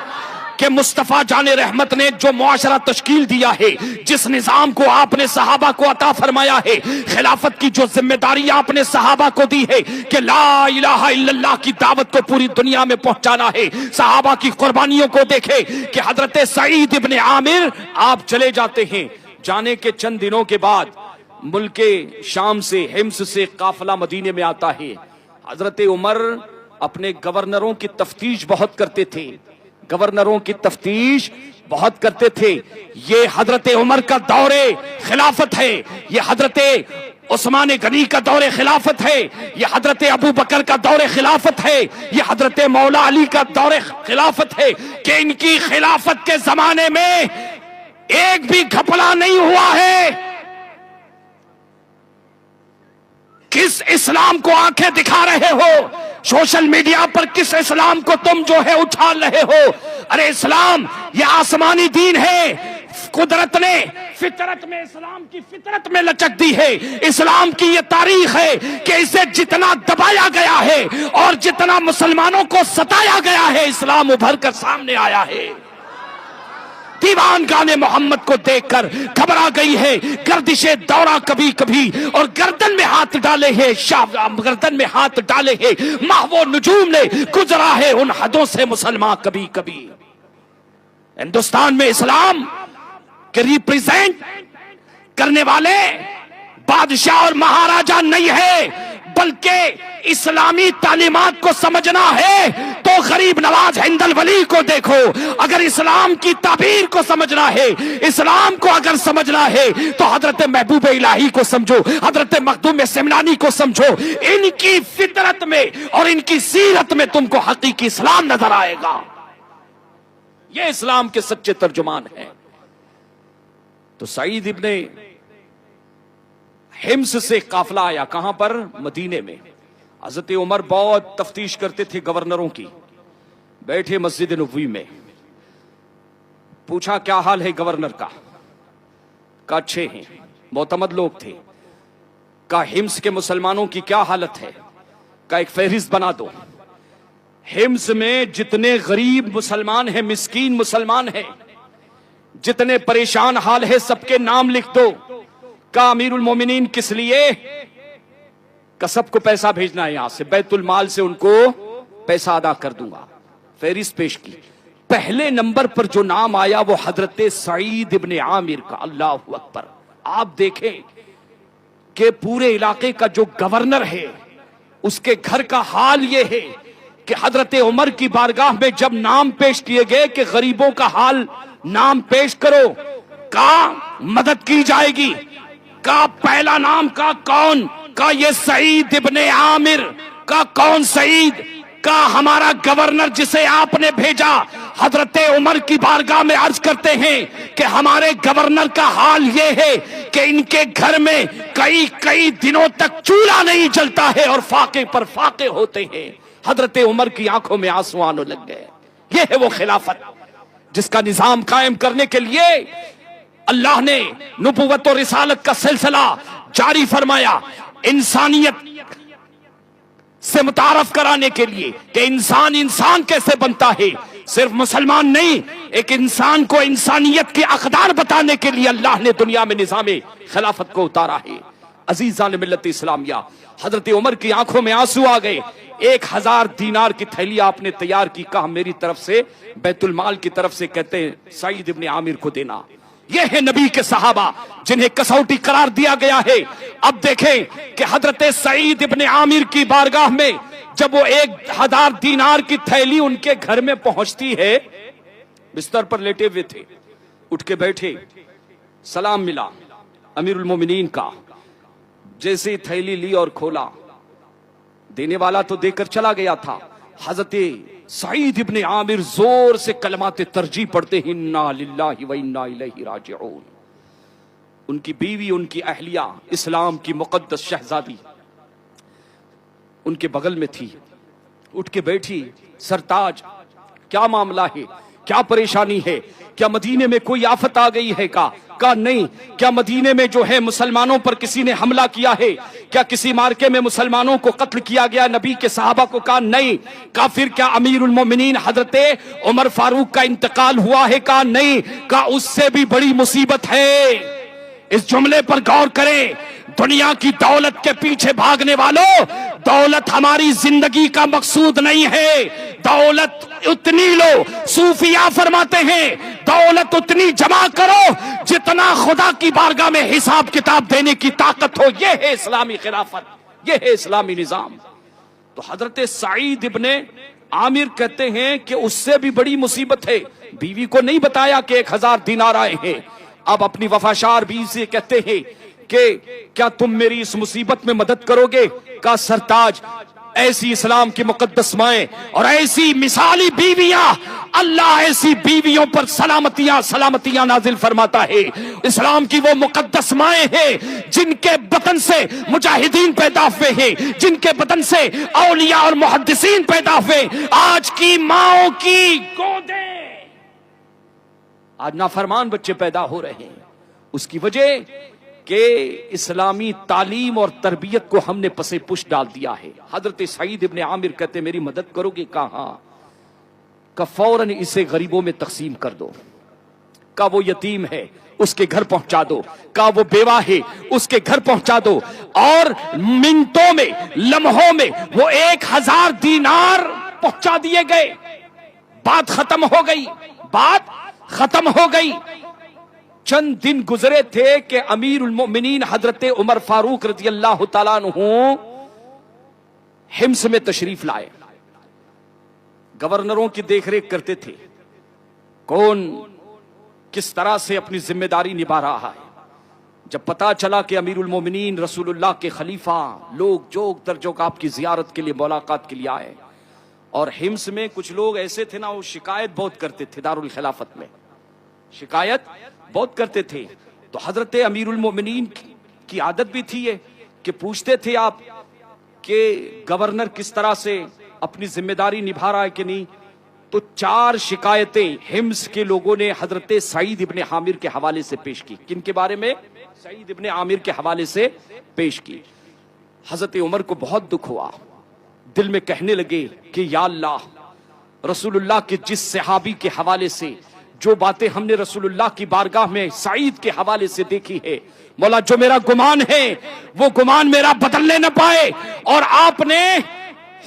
S2: کہ مصطفیٰ جان رحمت نے جو معاشرہ تشکیل دیا ہے، جس نظام کو آپ نے صحابہ کو عطا فرمایا ہے، خلافت کی جو ذمہ داری آپ نے صحابہ کو دی ہے کہ لا الہ الا اللہ کی دعوت کو پوری دنیا میں پہنچانا ہے، صحابہ کی قربانیوں کو دیکھے کہ حضرت سعید ابن عامر آپ چلے جاتے ہیں، جانے کے چند دنوں کے بعد ملک شام سے، حمص سے قافلہ مدینے میں آتا ہے۔ حضرت عمر اپنے گورنروں کی تفتیش بہت کرتے تھے، گورنروں کی تفتیش بہت کرتے تھے۔ یہ حضرت عمر کا دور خلافت ہے، یہ حضرت عثمان غنی کا دور خلافت ہے، یہ حضرت ابو بکر کا دور خلافت ہے، یہ حضرت مولا علی کا دور خلافت ہے کہ ان کی خلافت کے زمانے میں ایک بھی گھپلا نہیں ہوا ہے۔ کس اسلام کو آنکھیں دکھا رہے ہو؟ سوشل میڈیا پر کس اسلام کو تم جو ہے اچھال رہے ہو؟ ارے اسلام یہ آسمانی دین ہے، قدرت نے فطرت میں، اسلام کی فطرت میں لچک دی ہے۔ اسلام کی یہ تاریخ ہے کہ اسے جتنا دبایا گیا ہے اور جتنا مسلمانوں کو ستایا گیا ہے، اسلام ابھر کر سامنے آیا ہے۔ دیوان گانے محمد کو دیکھ کر گھبرا گئی ہے گردش دورہ کبھی کبھی، اور گردن میں ہاتھ ڈالے ہیں، گردن میں ہاتھ ڈالے ہیں ماہو نجوم نے، گزرا ہے ان حدوں سے مسلمان کبھی کبھی۔ ہندوستان میں اسلام کہ ریپریزینٹ کرنے والے بادشاہ اور مہاراجا نہیں ہے، بلکہ اسلامی تعلیمات کو سمجھنا ہے تو غریب نواز ہند الولی کو دیکھو. اگر اسلام کی تعبیر کو سمجھنا ہے، اسلام کو اگر سمجھنا ہے تو حضرت محبوب الہی کو سمجھو، حضرت مخدوم سمنانی کو سمجھو. ان کی فطرت میں اور ان کی سیرت میں تم کو حقیقی اسلام نظر آئے گا. یہ اسلام کے سچے ترجمان ہیں. تو سعید ابن حمص سے قافلہ آیا. کہاں پر؟ مدینے میں. حضرت عمر بہت تفتیش کرتے تھے گورنروں کی. بیٹھے مسجد نبوی میں، پوچھا کیا حال ہے گورنر کا؟ کہا اچھے ہیں، معتمد لوگ تھے. کہا حمص کے مسلمانوں کی کیا حالت ہے؟ کہا ایک فہرست بنا دو. حمص میں جتنے غریب مسلمان ہیں، مسکین مسلمان ہیں، جتنے پریشان حال ہے، سب کے نام لکھ دو. کہا امیر المومنین کس لیے؟ کہ سب کو پیسہ بھیجنا ہے، یہاں سے بیت المال سے ان کو پیسہ ادا کر دوں گا. فہرست پیش کی. پہلے نمبر پر جو نام آیا وہ حضرت سعید ابن عامر کا. اللہ اکبر. آپ دیکھیں کہ پورے علاقے کا جو گورنر ہے اس کے گھر کا حال یہ ہے کہ حضرت عمر کی بارگاہ میں جب نام پیش کیے گئے کہ غریبوں کا حال نام پیش کرو، کہا مدد کی جائے گی. کہا پہلا نام کا کون؟ کہا یہ سعید ابن عامر. کہا کون سعید؟ کہا ہمارا گورنر جسے آپ نے بھیجا. حضرت عمر کی بارگاہ میں عرض کرتے ہیں کہ ہمارے گورنر کا حال یہ ہے کہ ان کے گھر میں کئی دنوں تک چولہا نہیں جلتا ہے اور فاقے پر فاقے ہوتے ہیں. حضرت عمر کی آنکھوں میں آنسو آنے لگ گئے. یہ ہے وہ خلافت جس کا نظام قائم کرنے کے لیے اللہ نے نبوت و رسالت کا سلسلہ جاری فرمایا. انسانیت سے متعارف کرانے کے لیے کہ انسان کیسے بنتا ہے. صرف مسلمان نہیں، ایک انسان کو انسانیت کے اقدار بتانے کے لیے اللہ نے دنیا میں نظام خلافت کو اتارا ہے. عزیزان ملت اسلامیہ، حضرت عمر کی آنکھوں میں آنسو آ گئے. 1000 دینار کی تھیلی آپ نے تیار کی. کہا میری طرف سے بیت المال کی طرف سے کہتے ہیں سعید ابن عامر کو دینا. یہ ہے نبی کے صحابہ جنہیں کسوٹی قرار دیا گیا ہے. اب دیکھیں کہ حضرت سعید ابن عامر کی بارگاہ میں جب وہ 1000 دینار کی تھیلی ان کے گھر میں پہنچتی ہے، بستر پر لیٹے ہوئے تھے، اٹھ کے بیٹھے، سلام ملا امیر المومنین کا. جیسے ہی تھیلی لی اور کھولا، دینے والا تو دے کر چلا گیا تھا. حضرت سعید ابن عامر زور سے کلمات ترجیح پڑھتے ہیں انا للہ و انا الیہ راجعون. ان کی بیوی، ان کی اہلیہ، اسلام کی مقدس شہزادی ان کے بغل میں تھی. اٹھ کے بیٹھی، سرتاج کیا معاملہ ہے؟ کیا پریشانی ہے؟ کیا مدینے میں کوئی آفت آ گئی ہے؟ کہا نہیں. کیا مدینے میں جو ہے مسلمانوں پر کسی نے حملہ کیا ہے؟ کیا کسی مارکے میں مسلمانوں کو قتل کیا گیا نبی کے صحابہ کو؟ کہا نہیں. کہا پھر کیا امیر المومنین حضرت عمر فاروق کا انتقال ہوا ہے؟ کہا نہیں. کہا اس سے بھی بڑی مصیبت ہے. اس جملے پر غور کریں. دنیا کی دولت کے پیچھے بھاگنے والوں، دولت ہماری زندگی کا مقصود نہیں ہے. دولت اتنی لو، صوفیاء فرماتے ہیں دولت اتنی جمع کرو جتنا خدا کی بارگاہ میں حساب کتاب دینے کی طاقت ہو. یہ ہے اسلامی خلافت، یہ ہے اسلامی نظام. تو حضرت سعید ابن عامر کہتے ہیں کہ اس سے بھی بڑی مصیبت ہے. بیوی کو نہیں بتایا کہ 1000 دینار آئے ہیں. اب اپنی وفاشار بیوی سے کہتے ہیں کہ کیا تم میری اس مصیبت میں مدد کرو گے؟ کہا سرتاج، ایسی اسلام کی مقدس مائیں اور ایسی مثالی بیویاں، اللہ ایسی بیویوں پر سلامتیاں نازل فرماتا ہے. اسلام کی وہ مقدس مائیں ہیں جن کے بطن سے مجاہدین پیدا ہوئے ہیں، جن کے بطن سے اولیاء اور محدثین پیدا ہوئے. آج کی ماؤں کی گودیں آج نافرمان بچے پیدا ہو رہے ہیں. اس کی وجہ کہ اسلامی تعلیم اور تربیت کو ہم نے پسے پش ڈال دیا ہے. حضرت سعید ابن عامر کہتے میری مدد کرو گے؟ کہا کہ فوراً اسے غریبوں میں تقسیم کر دو. کہا وہ یتیم ہے اس کے گھر پہنچا دو. کہا وہ بیوہ ہے اس کے گھر پہنچا دو. اور منٹوں میں، لمحوں میں وہ 1000 دینار پہنچا دیے گئے. بات ختم ہو گئی، بات ختم ہو گئی. چند دن گزرے تھے کہ امیر المؤمنین حضرت عمر فاروق رضی اللہ تعالیٰ عنہ حمص میں تشریف لائے. گورنروں کی دیکھ ریکھ کرتے تھے، کون کس طرح سے اپنی ذمہ داری نبھا رہا ہے. جب پتا چلا کہ امیر المومنین رسول اللہ کے خلیفہ لوگ جوگ در جوگ آپ کی زیارت کے لیے ملاقات کے لیے آئے، اور حمص میں کچھ لوگ ایسے تھے نا، وہ شکایت بہت کرتے تھے، دارالخلافت میں شکایت بہت کرتے تھے. تو حضرت امیر المومنین کی عادت بھی تھی یہ کہ پوچھتے تھے آپ کہ گورنر کس طرح سے اپنی ذمہ داری نبھا رہا ہے کہ نہیں. تو 4 شکایتیں حمص کے لوگوں نے حضرت سعید ابن عامر کے حوالے سے پیش کی. کن کے بارے میں؟ سعید ابن عامر کے حوالے سے پیش کی. حضرت عمر کو بہت دکھ ہوا، دل میں کہنے لگے کہ یا اللہ، رسول اللہ کے جس صحابی کے حوالے سے جو باتیں ہم نے رسول اللہ کی بارگاہ میں سعید کے حوالے سے دیکھی ہے، مولا جو میرا گمان ہے وہ گمان میرا بدلنے نہ پائے. اور آپ نے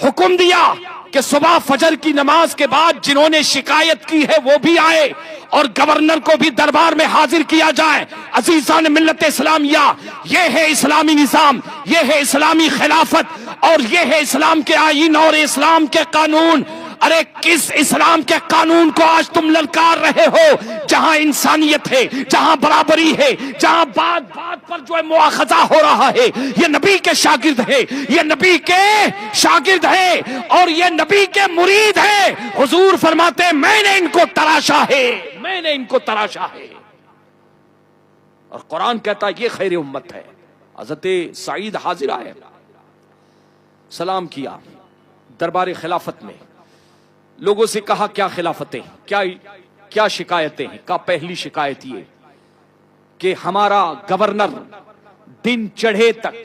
S2: حکم دیا کہ صبح فجر کی نماز کے بعد جنہوں نے شکایت کی ہے وہ بھی آئے اور گورنر کو بھی دربار میں حاضر کیا جائے. عزیزان ملت اسلامیہ، یہ ہے اسلامی نظام، یہ ہے اسلامی خلافت، اور یہ ہے اسلام کے آئین اور اسلام کے قانون. ارے کس اسلام کے قانون کو آج تم للکار رہے ہو جہاں انسانیت ہے، جہاں برابری ہے، جہاں بات بات پر جو ہے مواخذہ ہو رہا ہے. یہ نبی کے شاگرد ہے، یہ نبی کے شاگرد ہے، اور یہ نبی کے مرید ہے. حضور فرماتے ہیں میں نے ان کو تراشا ہے، میں نے ان کو تراشا ہے. اور قرآن کہتا ہے یہ خیر امت ہے. حضرت سعید حاضر آئے، سلام کیا دربار خلافت میں. لوگوں سے کہا کیا خلافتیں، کیا شکایتیں ہیں؟ کہا پہلی شکایت یہ کہ ہمارا گورنر دن چڑھے تک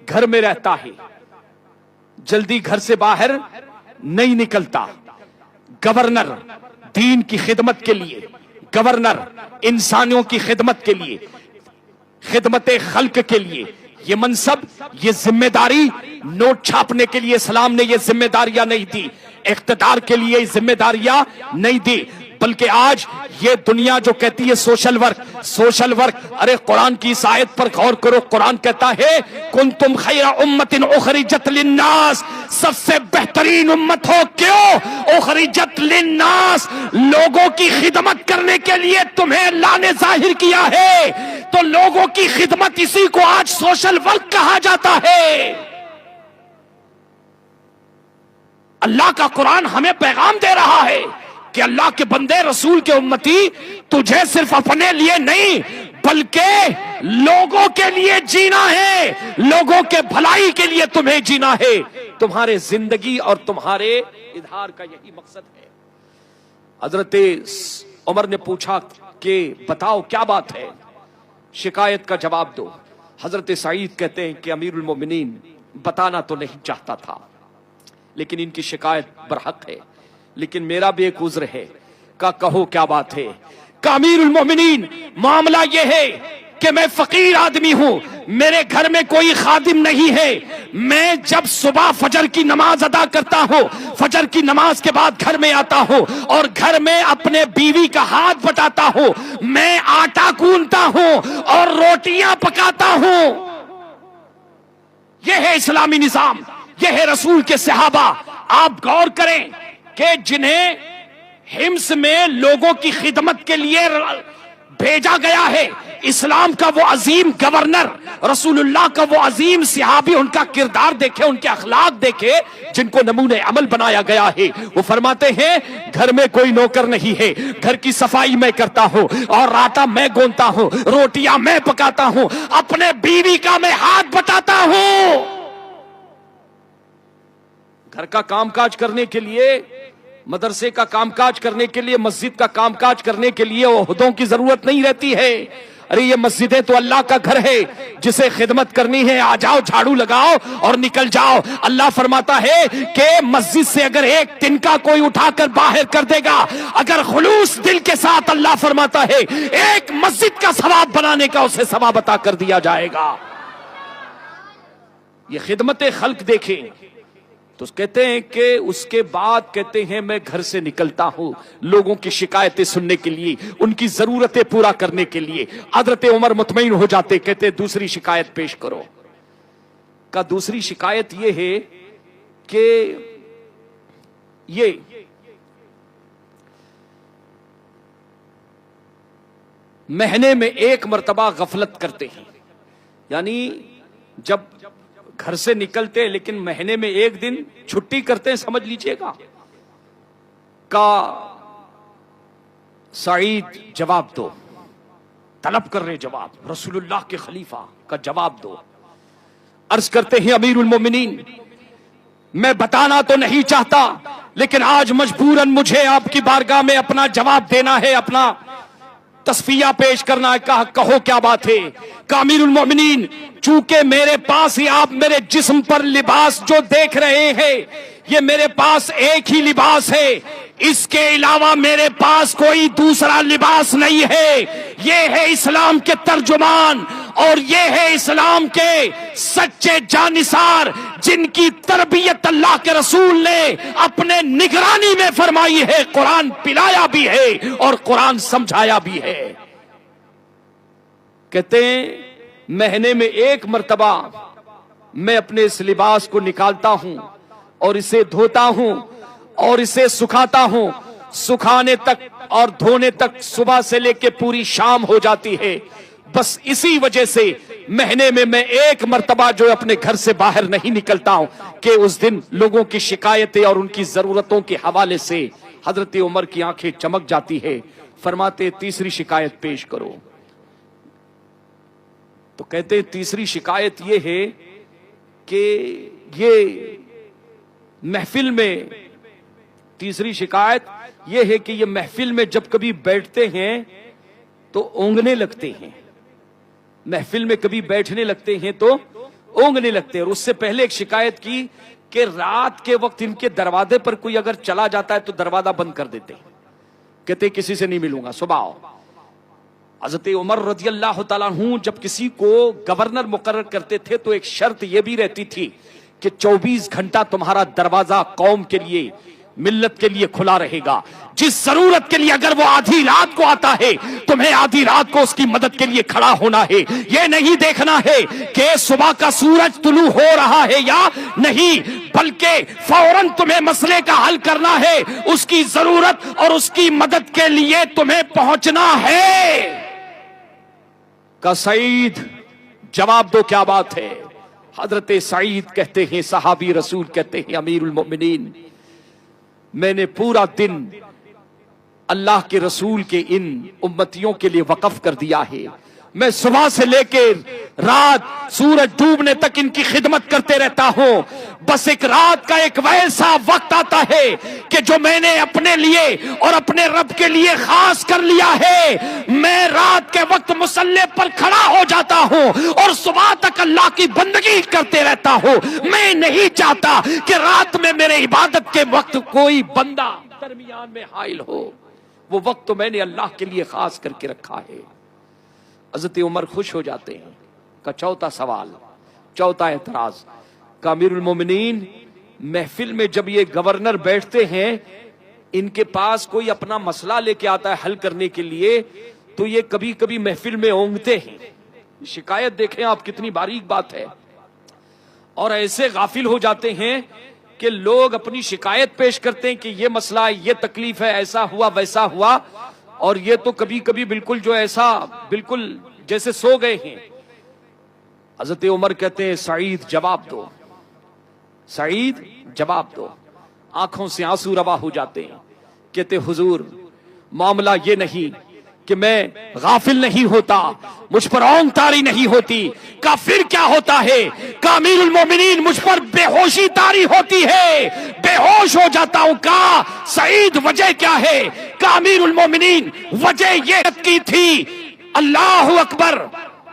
S2: گھر میں رہتا ہے، جلدی گھر سے باہر نہیں نکلتا. گورنر دین کی خدمت کے لیے، گورنر انسانوں کی خدمت کے لیے، خدمت خلق کے لیے، یہ منصب، یہ ذمہ داری نوٹ چھاپنے کے لیے اسلام نے یہ ذمہ داریاں نہیں دی، اقتدار کے لیے ذمہ داریاں نہیں دی. بلکہ آج یہ دنیا جو کہتی ہے سوشل ورک، ارے قرآن کی اس آیت پر غور کرو. قرآن کہتا ہے کنتم خیر امت اخرجت للناس، سب سے بہترین امت ہو. کیوں؟ اخرجت للناس، لوگوں کی خدمت کرنے کے لیے تمہیں اللہ نے ظاہر کیا ہے. تو لوگوں کی خدمت اسی کو آج سوشل ورک کہا جاتا ہے. اللہ کا قرآن ہمیں پیغام دے رہا ہے کہ اللہ کے بندے، رسول کے امتی، تجھے صرف اپنے لیے نہیں بلکہ لوگوں کے لیے جینا ہے، لوگوں کے بھلائی کے لیے تمہیں جینا ہے. تمہارے زندگی اور تمہارے ادھار کا یہی مقصد ہے. حضرت عمر نے پوچھا کہ بتاؤ کیا بات ہے، شکایت کا جواب دو. حضرت سعید کہتے ہیں کہ امیر المومنین بتانا تو نہیں چاہتا تھا، لیکن ان کی شکایت برحق ہے، لیکن میرا بھی ایک عذر ہے. کہو کیا بات ہے؟ کہ امیر المومنین معاملہ یہ ہے کہ میں فقیر آدمی ہوں، میرے گھر میں کوئی خادم نہیں ہے. میں جب صبح فجر کی نماز ادا کرتا ہوں، فجر کی نماز کے بعد گھر میں آتا ہوں اور گھر میں اپنے بیوی کا ہاتھ بٹاتا ہوں، میں آٹا گوندتا ہوں اور روٹیاں پکاتا ہوں. یہ ہے اسلامی نظام، یہ ہے رسول کے صحابہ. آپ غور کریں کہ جنہیں حمص میں لوگوں کی خدمت کے لیے بھیجا گیا ہے، اسلام کا وہ عظیم گورنر، رسول اللہ کا وہ عظیم صحابی، ان کا کردار دیکھے، ان کے اخلاق دیکھے جن کو نمونے عمل بنایا گیا ہے. وہ فرماتے ہیں گھر میں کوئی نوکر نہیں ہے، گھر کی صفائی میں کرتا ہوں اور آٹا میں گوندتا ہوں، روٹیاں میں پکاتا ہوں، اپنے بیوی کا میں ہاتھ بٹاتا ہوں. گھر کا کام کاج کرنے کے لیے، مدرسے کا کام کاج کرنے کے لیے، مسجد کا کام کاج کرنے کے لیے عہدوں کی ضرورت نہیں رہتی ہے. ارے یہ مسجدیں تو اللہ کا گھر ہے، جسے خدمت کرنی ہے آ جاؤ، جھاڑو لگاؤ اور نکل جاؤ. اللہ فرماتا ہے کہ مسجد سے اگر ایک تنکا کوئی اٹھا کر باہر کر دے گا، اگر خلوص دل کے ساتھ، اللہ فرماتا ہے ایک مسجد کا ثواب بنانے کا اسے ثواب عطا کر دیا جائے گا. یہ خدمت خلق دیکھیں، تو کہتے ہیں کہ اس کے بعد کہتے ہیں میں گھر سے نکلتا ہوں لوگوں کی شکایتیں سننے کے لیے، ان کی ضرورتیں پورا کرنے کے لیے۔ حضرت عمر مطمئن ہو جاتے، کہتے دوسری شکایت پیش کرو۔ کا دوسری شکایت یہ ہے کہ یہ مہینے میں ایک مرتبہ غفلت کرتے ہیں، یعنی جب گھر سے نکلتے لیکن مہینے میں ایک دن چھٹی کرتے ہیں، سمجھ لیجئے گا۔ کا سعید جواب دو، طلب کر رہے جواب، رسول اللہ کے خلیفہ کا جواب دو۔ عرض کرتے ہیں امیر المومنین میں بتانا تو نہیں چاہتا لیکن آج مجبوراً مجھے آپ کی بارگاہ میں اپنا جواب دینا ہے، اپنا تصفیہ پیش کرنا ہے۔ کہو کیا بات ہے؟ کہ امیر المومنین چونکہ میرے پاس ہی آپ میرے جسم پر لباس جو دیکھ رہے ہیں یہ میرے پاس ایک ہی لباس ہے، اس کے علاوہ میرے پاس کوئی دوسرا لباس نہیں ہے۔ یہ ہے اسلام کے ترجمان اور یہ ہے اسلام کے سچے جانثار جن کی تربیت اللہ کے رسول نے اپنے نگرانی میں فرمائی ہے، قرآن پلایا بھی ہے اور قرآن سمجھایا بھی ہے۔ کہتے ہیں مہینے میں ایک مرتبہ میں اپنے اس لباس کو نکالتا ہوں اور اسے دھوتا ہوں اور اسے سکھاتا ہوں، سکھانے تک اور دھونے تک صبح سے لے کے پوری شام ہو جاتی ہے۔ بس اسی وجہ سے مہینے میں ایک مرتبہ جو اپنے گھر سے باہر نہیں نکلتا ہوں کہ اس دن لوگوں کی شکایتیں اور ان کی ضرورتوں کے حوالے سے حضرت عمر کی آنکھیں چمک جاتی ہے۔ فرماتے تیسری شکایت پیش کرو۔ تو کہتے ہیں تیسری شکایت یہ ہے کہ یہ محفل میں، تیسری شکایت یہ ہے کہ یہ محفل میں جب کبھی بیٹھتے ہیں تو اونگنے لگتے ہیں، محفل میں کبھی بیٹھنے لگتے ہیں تو اونگنے لگتے ہیں۔ اور اس سے پہلے ایک شکایت کی کہ رات کے وقت ان کے دروازے پر کوئی اگر چلا جاتا ہے تو دروازہ بند کر دیتے ہیں، کہتے کسی سے نہیں ملوں گا، صبح آؤ۔ حضرت عمر رضی اللہ تعالیٰ عنہ جب کسی کو گورنر مقرر کرتے تھے تو ایک شرط یہ بھی رہتی تھی کہ 24 گھنٹہ تمہارا دروازہ قوم کے لیے، ملت کے لیے کھلا رہے گا۔ جس ضرورت کے لیے اگر وہ آدھی رات کو آتا ہے تمہیں آدھی رات کو اس کی مدد کے لیے کھڑا ہونا ہے۔ یہ نہیں دیکھنا ہے کہ صبح کا سورج طلوع ہو رہا ہے یا نہیں، بلکہ فوراً تمہیں مسئلے کا حل کرنا ہے، اس کی ضرورت اور اس کی مدد کے لیے تمہیں پہنچنا ہے۔ کہ سعید جواب دو کیا بات ہے؟ حضرت سعید کہتے ہیں، صحابی رسول کہتے ہیں امیر المؤمنین میں نے پورا دن اللہ کے رسول کے ان امتیوں کے لیے وقف کر دیا ہے۔ میں صبح سے لے کے رات سورج ڈوبنے تک ان کی خدمت کرتے رہتا ہوں۔ بس ایک رات کا ایک ویسا وقت آتا ہے کہ جو میں نے اپنے لیے اور اپنے رب کے لیے خاص کر لیا ہے، میں رات کے وقت مصلی پر کھڑا ہو جاتا ہوں اور صبح تک اللہ کی بندگی کرتے رہتا ہوں۔ میں نہیں چاہتا کہ رات میں میرے عبادت کے وقت کوئی بندہ درمیان میں حائل ہو، وہ وقت تو میں نے اللہ کے لیے خاص کر کے رکھا ہے۔ حضرت عمر خوش ہو جاتے ہیں۔ کا چوتھا سوال، چوتھا اعتراض، کہ امیر المومنین محفل میں جب یہ گورنر بیٹھتے ہیں ان کے پاس کوئی اپنا مسئلہ لے کے آتا ہے حل کرنے کے لیے تو یہ کبھی کبھی محفل میں اونگتے ہیں۔ شکایت دیکھیں آپ کتنی باریک بات ہے، اور ایسے غافل ہو جاتے ہیں کہ لوگ اپنی شکایت پیش کرتے ہیں کہ یہ مسئلہ ہے، یہ تکلیف ہے، ایسا ہوا ویسا ہوا، اور یہ تو کبھی کبھی بالکل جو ایسا بالکل جیسے سو گئے ہیں۔ حضرت عمر کہتے ہیں سعید جواب دو، سعید جواب دو۔ آنکھوں سے آنسو روا ہو جاتے ہیں، کہتے حضور معاملہ یہ نہیں کہ میں غافل نہیں ہوتا، مجھ پر اونگ طاری نہیں ہوتی، کا پھر کیا ہوتا ہے؟ کہ امیر المومنین مجھ پر بے ہوشی طاری ہوتی ہے، بے ہوش ہو جاتا ہوں۔ کا سعید وجہ کیا ہے؟ کہ امیر المومنین وجہ یہ کی تھی، اللہ اکبر،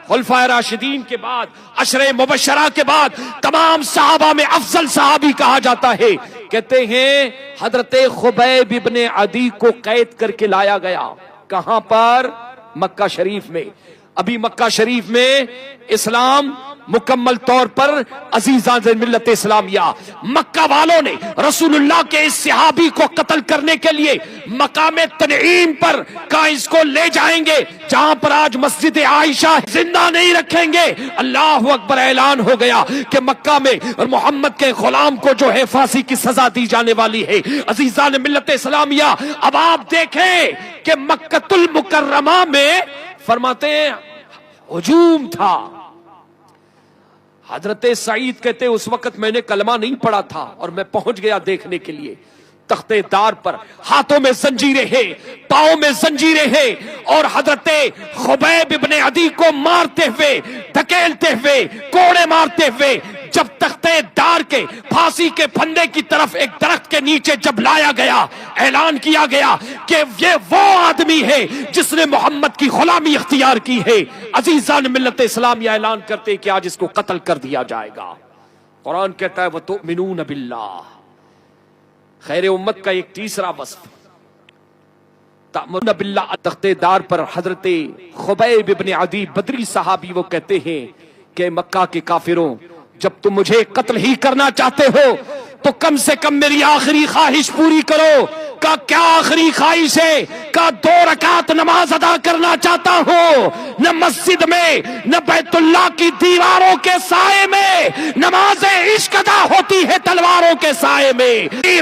S2: خلفائے راشدین کے بعد، عشرہ مبشرہ کے بعد تمام صحابہ میں افضل صحابی کہا جاتا ہے۔ کہتے ہیں حضرت خبیب ابن عدی کو قید کر کے لایا گیا، کہاں پر؟ مکہ شریف میں۔ ابھی مکہ شریف میں اسلام مکمل طور پر عزیزان ملت اسلامیہ مکہ والوں نے رسول اللہ کے اس صحابی کو قتل کرنے کے لیے مقام تنعیم پر کہاں اس کو لے جائیں گے جہاں پر آج مسجد عائشہ زندہ نہیں رکھیں گے. اللہ اکبر اعلان ہو گیا کہ مکہ میں محمد کے غلام کو جو ہے پھانسی کی سزا دی جانے والی ہے. عزیزان ملت اسلامیہ اب آپ دیکھیں کہ مکہ المکرمہ میں فرماتے ہیں ہجوم تھا. حضرت سعید کہتے اس وقت میں نے کلمہ نہیں پڑھا تھا اور میں پہنچ گیا دیکھنے کے لیے. تختے دار پر ہاتھوں میں زنجیریں ہیں, پاؤں میں زنجیریں ہیں, اور حضرت خبیب ابن عدی کو مارتے ہوئے, دھکیلتے ہوئے, کوڑے مارتے ہوئے جب تختے دار کے پھانسی کے پھندے کی طرف ایک درخت کے نیچے جب لایا گیا, اعلان کیا گیا کہ یہ وہ آدمی ہے جس نے محمد کی غلامی اختیار کی ہے. عزیزان ملت اسلام یہ اعلان کرتے کہ آج اس کو قتل کر دیا جائے گا. قرآن کہتا ہے وَتُؤْمِنُونَ بِاللَّهِ. خیر امت کا ایک تیسرا وصف تأمرون باللہ. تختے دار پر حضرت خبیب ابن عدی بدری صحابی وہ کہتے ہیں کہ مکہ کے کافروں, جب تم مجھے قتل ہی کرنا چاہتے ہو تو کم سے کم میری آخری خواہش پوری کرو. کا کیا آخری خواہش ہے؟ کا 2 رکعت نماز ادا کرنا چاہتا ہوں. نہ مسجد میں نہ بیت اللہ کی دیواروں کے سائے میں نماز عشق ادا ہوتی ہے تلواروں کے سائے میں.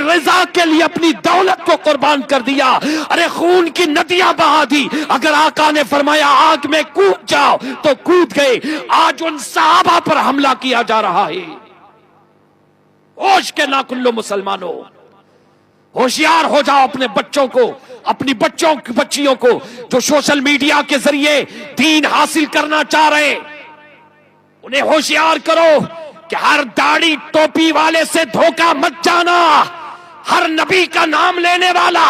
S2: رضا کے لیے اپنی دولت کو قربان کر دیا, ارے خون کی ندیاں بہا دی. اگر آقا نے فرمایا آگ میں کود جاؤ تو کود گئے. آج ان صحابہ پر حملہ کیا جا رہا ہے. ہوش کے ناکلو مسلمانوں, ہوشیار ہو جاؤ اپنے بچوں کو, اپنی بچیوں کو جو سوشل میڈیا کے ذریعے دین حاصل کرنا چاہ رہے, انہیں ہوشیار کرو کہ ہر داڑھی ٹوپی والے سے دھوکہ مت جانا. ہر نبی کا نام لینے والا,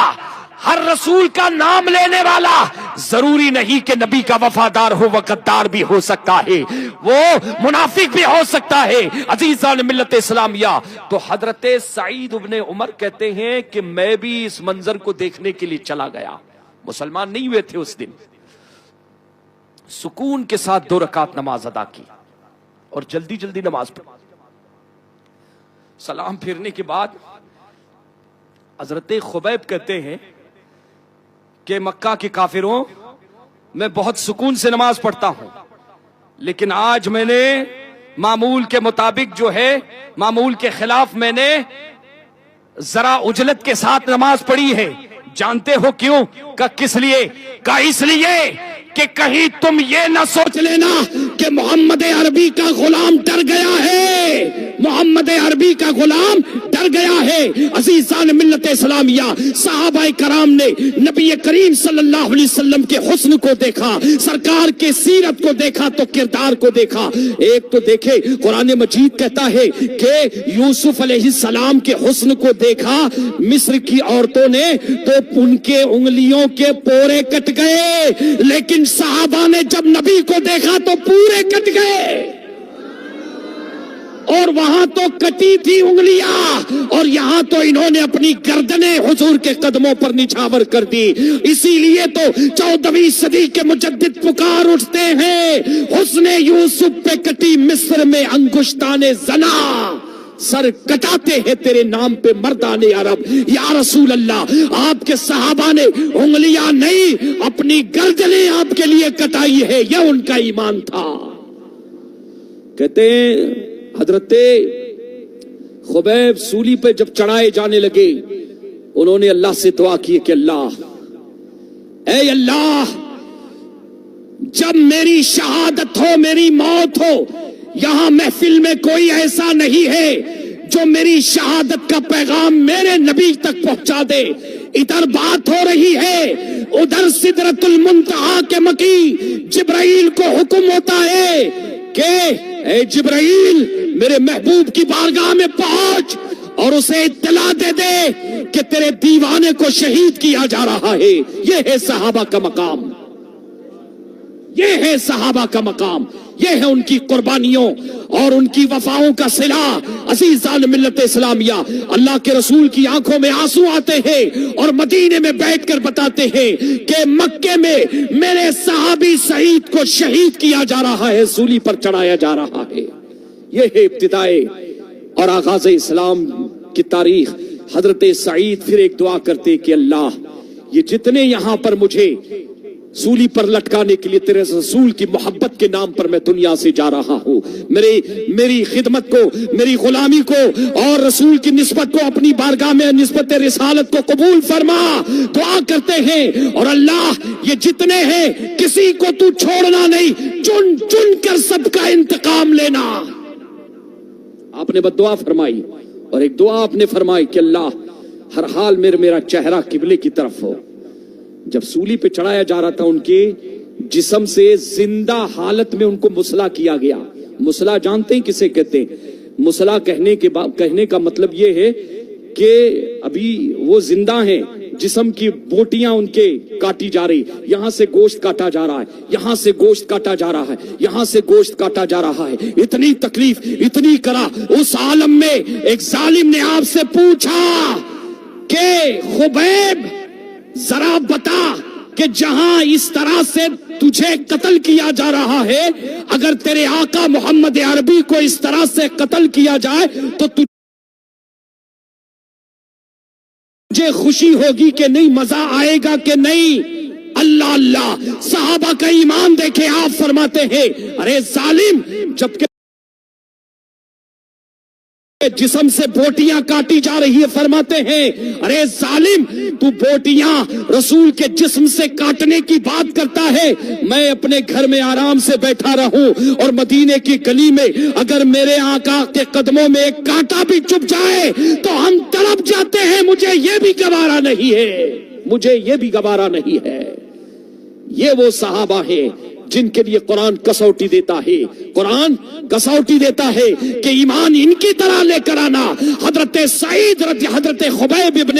S2: ہر رسول کا نام لینے والا ضروری نہیں کہ نبی کا وفادار ہو, وہ غدار بھی ہو سکتا ہے, وہ منافق بھی ہو سکتا ہے. عزیزان ملت اسلامیہ, تو حضرت سعید ابن عمر کہتے ہیں کہ میں بھی اس منظر کو دیکھنے کے لیے چلا گیا. مسلمان نہیں ہوئے تھے اس دن. سکون کے ساتھ 2 رکعت نماز ادا کی اور جلدی جلدی نماز پڑھی. سلام پھیرنے کے بعد حضرت خبیب کہتے ہیں کہ مکہ کے کافروں, میں بہت سکون سے نماز پڑھتا ہوں, لیکن آج میں نے معمول کے مطابق جو ہے, معمول کے خلاف میں نے ذرا عجلت کے ساتھ نماز پڑھی ہے. جانتے ہو کیوں؟ کہ کس لیے؟ کہ اس لیے کہ کہیں تم یہ نہ سوچ لینا کہ محمد عربی کا غلام ڈر گیا ہے, محمد عربی کا غلام ڈر گیا ہے. عزیزان ملت اسلامیہ, صحابہ کرام نے نبی کریم صلی اللہ علیہ وسلم کے حسن کو دیکھا, سرکار کے سیرت کو دیکھا تو کردار کو دیکھا. ایک تو دیکھے قرآن مجید کہتا ہے کہ یوسف علیہ السلام کے حسن کو دیکھا مصر کی عورتوں نے تو ان کے انگلیوں کے پورے کٹ گئے, لیکن صحابہ نے جب نبی کو دیکھا تو پورے کٹ گئے. اور وہاں تو کٹی تھی انگلیاں اور یہاں تو انہوں نے اپنی گردنیں حضور کے قدموں پر نچھاور کر دی. اسی لیے تو 14ویں صدی کے مجدد پکار اٹھتے ہیں, حسن یوسف پہ کٹی مصر میں انگشتان زنا, سر کٹاتے ہیں تیرے نام پہ مردان عرب. یا رسول اللہ, آپ کے صحابہ نے انگلیاں نہیں اپنی گردنیں آپ کے لیے کٹائی ہے, یہ ان کا ایمان تھا. کہتے ہیں حضرت خبیب سولی پہ جب چڑھائے جانے لگے, انہوں نے اللہ سے دعا کی کہ اللہ, اے اللہ, جب میری شہادت ہو, میری موت ہو, یہاں محفل میں کوئی ایسا نہیں ہے جو میری شہادت کا پیغام میرے نبی تک پہنچا دے. ادھر بات ہو رہی ہے, ادھر سدرۃ المنتہا کے مکی جبرائیل کو حکم ہوتا ہے کہ اے جبرائیل, میرے محبوب کی بارگاہ میں پہنچ اور اسے اطلاع دے دے کہ تیرے دیوانے کو شہید کیا جا رہا ہے. یہ ہے صحابہ کا مقام, یہ ہے صحابہ کا مقام, یہ ہے ان کی قربانیوں اور ان کی وفاؤں کا صلہ. عزیزان ملت اسلامیہ, اللہ کے رسول کی آنکھوں میں آنسو آتے ہیں اور مدینے میں بیٹھ کر بتاتے ہیں کہ مکے میں میرے صحابی سعید کو شہید کیا جا رہا ہے, سولی پر چڑھایا جا رہا ہے.
S3: یہ ہے ابتدائے اور آغاز اسلام کی تاریخ۔ حضرت سعید پھر ایک دعا کرتے کہ اللہ یہ جتنے یہاں پر مجھے سولی پر لٹکانے کے لیے تیرے رسول کی محبت کے نام پر میں دنیا سے جا رہا ہوں، میری خدمت کو، میری غلامی کو اور رسول کی نسبت کو اپنی بارگاہ میں نسبت رسالت کو قبول فرما۔ دعا کرتے ہیں اور اللہ یہ جتنے ہیں کسی کو تو چھوڑنا نہیں، چن چن کر سب کا انتقام لینا۔ آپ نے بددعا فرمائی اور ایک دعا آپ نے فرمائی کہ اللہ ہر حال میرا چہرہ قبلے کی طرف ہو۔ جب سولی پہ چڑھایا جا رہا تھا ان کے جسم سے زندہ حالت میں ان کو مسلح کیا گیا۔ مسلح جانتے ہیں کسے کہتے ہیں؟ مسلح کہنے کا مطلب یہ ہے کہ ابھی وہ زندہ ہیں، جسم کی بوٹیاں ان کے کاٹی جا رہی، یہاں سے گوشت کاٹا جا رہا ہے، یہاں سے گوشت کاٹا جا رہا ہے، یہاں سے گوشت کاٹا جا رہا ہے۔ اتنی تکلیف، اتنی کرا۔ اس عالم میں ایک ظالم نے آپ سے پوچھا کہ خبیب ذرا بتا کہ جہاں اس طرح سے تجھے قتل کیا جا رہا ہے، اگر تیرے آقا محمد عربی کو اس طرح سے قتل کیا جائے تو تجھے خوشی ہوگی کہ نہیں، مزہ آئے گا کہ نہیں؟ اللہ اللہ، صحابہ کا ایمان دیکھے۔ آپ فرماتے ہیں ارے ظالم، جبکہ جسم سے بوٹیاں کاٹی جا رہی ہے، فرماتے ہیں ارے ظالم تو بوٹیاں رسول کے جسم سے کاٹنے کی بات کرتا ہے، میں اپنے گھر میں آرام سے بیٹھا رہوں اور مدینے کی گلی میں اگر میرے آقا کے قدموں میں ایک کانٹا بھی چپ جائے تو ہم تڑپ جاتے ہیں، مجھے یہ بھی گوارا نہیں ہے، مجھے یہ بھی گوارا نہیں ہے۔ یہ وہ صحابہ ہیں جن کے لیے قرآن کسوٹی دیتا ہے، قرآن کسوٹی دیتا ہے کہ ایمان ان کی طرح لے کر آنا۔ حضرت سعید حضرت خبیب ابن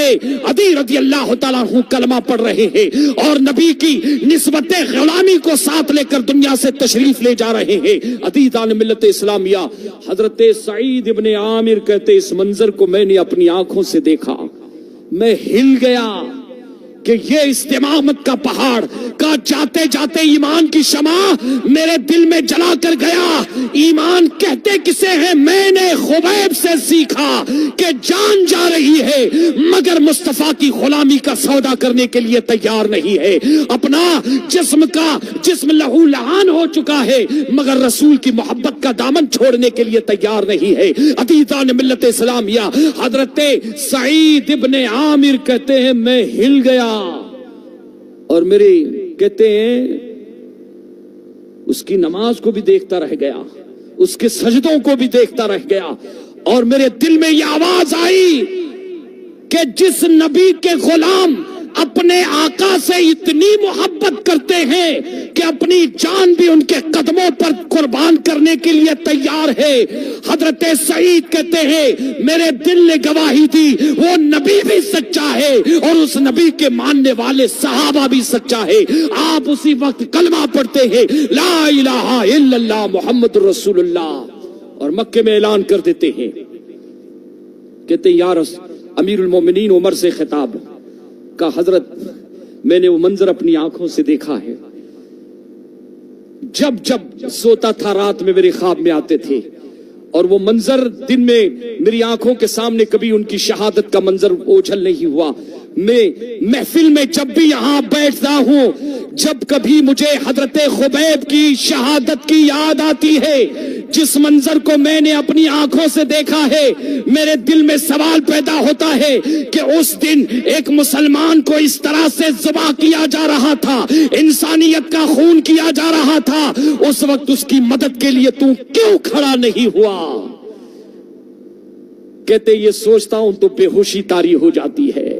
S3: عدی رضی اللہ تعالیٰ عنہ کلمہ پڑھ رہے ہیں اور نبی کی نسبت غلامی کو ساتھ لے کر دنیا سے تشریف لے جا رہے ہیں۔ عزیزان ملت اسلامیہ، حضرت سعید ابن عامر کہتے اس منظر کو میں نے اپنی آنکھوں سے دیکھا، میں ہل گیا کہ یہ استمامت کا پہاڑ کا جاتے جاتے ایمان کی شمع میرے دل میں جلا کر گیا۔ ایمان کہتے کسے ہیں؟ میں نے خبیب سے سیکھا کہ جان جا رہی ہے مگر مصطفیٰ کی غلامی کا سودا کرنے کے لیے تیار نہیں ہے، اپنا جسم لہو لہان ہو چکا ہے مگر رسول کی محبت کا دامن چھوڑنے کے لیے تیار نہیں ہے۔ عزیزان ملت اسلامیہ، حضرت سعید ابن عامر کہتے ہیں میں ہل گیا اور میرے کہتے ہیں اس کی نماز کو بھی دیکھتا رہ گیا، اس کے سجدوں کو بھی دیکھتا رہ گیا اور میرے دل میں یہ آواز آئی کہ جس نبی کے غلام اپنے آقا سے اتنی محبت کرتے ہیں کہ اپنی جان بھی ان کے قدموں پر قربان کرنے کے لیے تیار ہے۔ حضرت سعید کہتے ہیں میرے دل نے گواہی دی وہ نبی بھی سچا ہے اور اس نبی کے ماننے والے صحابہ بھی سچا ہے۔ آپ اسی وقت کلمہ پڑھتے ہیں لا الہ الا اللہ محمد رسول اللہ اور مکے میں اعلان کر دیتے ہیں، کہتے ہیں یا امیر المومنین عمر سے خطاب کا حضرت میں نے وہ منظر اپنی آنکھوں سے دیکھا ہے، جب جب سوتا تھا رات میں میرے خواب میں آتے تھے اور وہ منظر دن میں میری آنکھوں کے سامنے کبھی ان کی شہادت کا منظر اوجھل نہیں ہوا۔ میں محفل میں جب بھی یہاں بیٹھتا ہوں، جب کبھی مجھے حضرت خبیب کی شہادت کی یاد آتی ہے، جس منظر کو میں نے اپنی آنکھوں سے دیکھا ہے، میرے دل میں سوال پیدا ہوتا ہے کہ اس دن ایک مسلمان کو اس طرح سے ذبح کیا جا رہا تھا، انسانیت کا خون کیا جا رہا تھا، اس وقت اس کی مدد کے لیے تو کیوں کھڑا نہیں ہوا؟ کہتے یہ سوچتا ہوں تو بے ہوشی طاری ہو جاتی ہے۔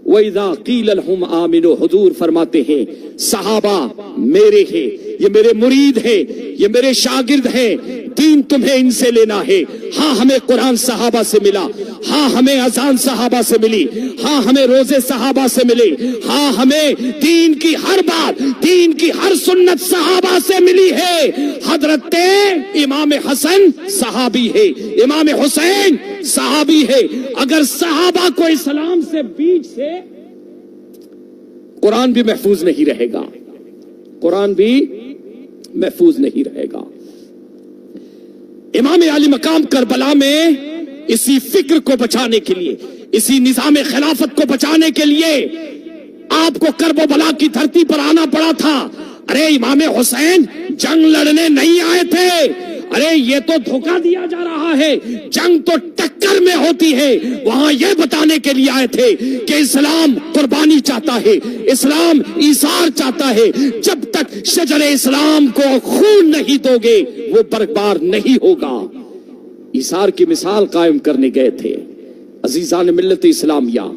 S3: وَإِذَا قِيلَ لَهُمْ آمِنُوا، حضور فرماتے ہیں صحابہ میرے ہیں، یہ میرے مرید ہیں، یہ میرے شاگرد ہیں، دین تمہیں ان سے لینا ہے۔ ہاں ہمیں قرآن صحابہ سے ملا، ہاں ہمیں اذان صحابہ سے ملی، ہاں ہمیں روزے صحابہ سے ملے، ہاں ہمیں دین کی ہر بات، دین کی ہر سنت صحابہ سے ملی ہے۔ حضرت امام حسن صحابی ہے، امام حسین صحابی ہے۔ اگر صحابہ کو اسلام سے بیچ سے، قرآن بھی محفوظ نہیں رہے گا، قرآن بھی محفوظ نہیں رہے گا۔ امام علی مقام کربلا میں اسی فکر کو بچانے کے لیے، اسی نظام خلافت کو بچانے کے لیے آپ کو کرب و بلا کی دھرتی پر آنا پڑا تھا۔ ارے امام حسین جنگ لڑنے نہیں آئے تھے، ارے یہ تو دھوکہ دیا جا رہا ہے، جنگ تو ٹکر میں ہوتی ہے، وہاں یہ بتانے کے لیے آئے تھے کہ اسلام قربانی چاہتا ہے، اسلام ایثار چاہتا ہے، جب تک شجر اسلام کو خون نہیں دو گے وہ برقرار نہیں ہوگا۔ ایثار کی مثال قائم کرنے گئے تھے۔ عزیزان ملت اسلامیہ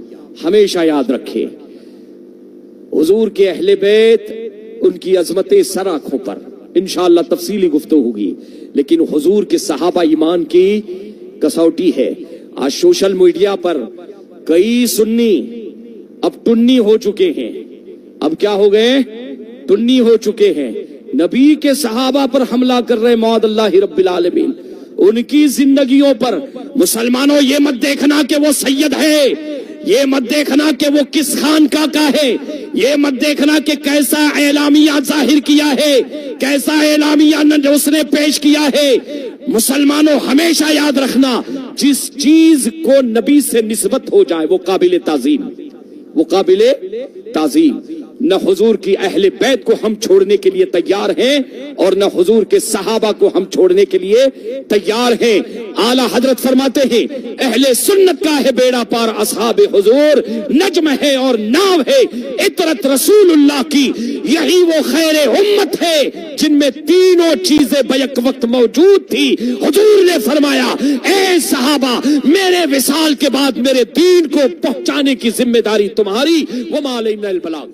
S3: ہمیشہ یاد رکھے، حضور کے اہل بیت ان کی عظمتیں سر آنکھوں پر، انشاءاللہ تفصیلی گفتگو ہوگی، لیکن حضور کے صحابہ ایمان کی کسوٹی ہے۔ آج سوشل میڈیا پر کئی سنی اب ٹنی ہو چکے ہیں، اب کیا ہو گئے؟ ٹنی ہو چکے ہیں، نبی کے صحابہ پر حملہ کر رہے معاذ اللہ رب العالمین، ان کی زندگیوں پر۔ مسلمانوں یہ مت دیکھنا کہ وہ سید ہے، یہ مت دیکھنا کہ وہ کس خانقاہ کا ہے، یہ مت دیکھنا کہ کیسا اعلامیہ ظاہر کیا ہے، کیسا اعلامیہ اس نے پیش کیا ہے۔ مسلمانوں ہمیشہ یاد رکھنا، جس چیز کو نبی سے نسبت ہو جائے وہ قابل تعظیم، وہ قابل تعظیم۔ نہ حضور کی اہل بیت کو ہم چھوڑنے کے لیے تیار ہیں اور نہ حضور کے صحابہ کو ہم چھوڑنے کے لیے تیار ہیں۔ اعلیٰ حضرت فرماتے ہیں اہل سنت کا ہے بیڑا پار، اصحاب حضور نجم ہے اور ناو ہے، عطرت رسول اللہ کی یہی وہ خیر امت ہے جن میں تینوں چیزیں بیک وقت موجود تھی۔ حضور نے فرمایا اے صحابہ میرے وصال کے بعد میرے دین کو پہنچانے کی ذمہ داری تمہاری، وما علینا البلاغ۔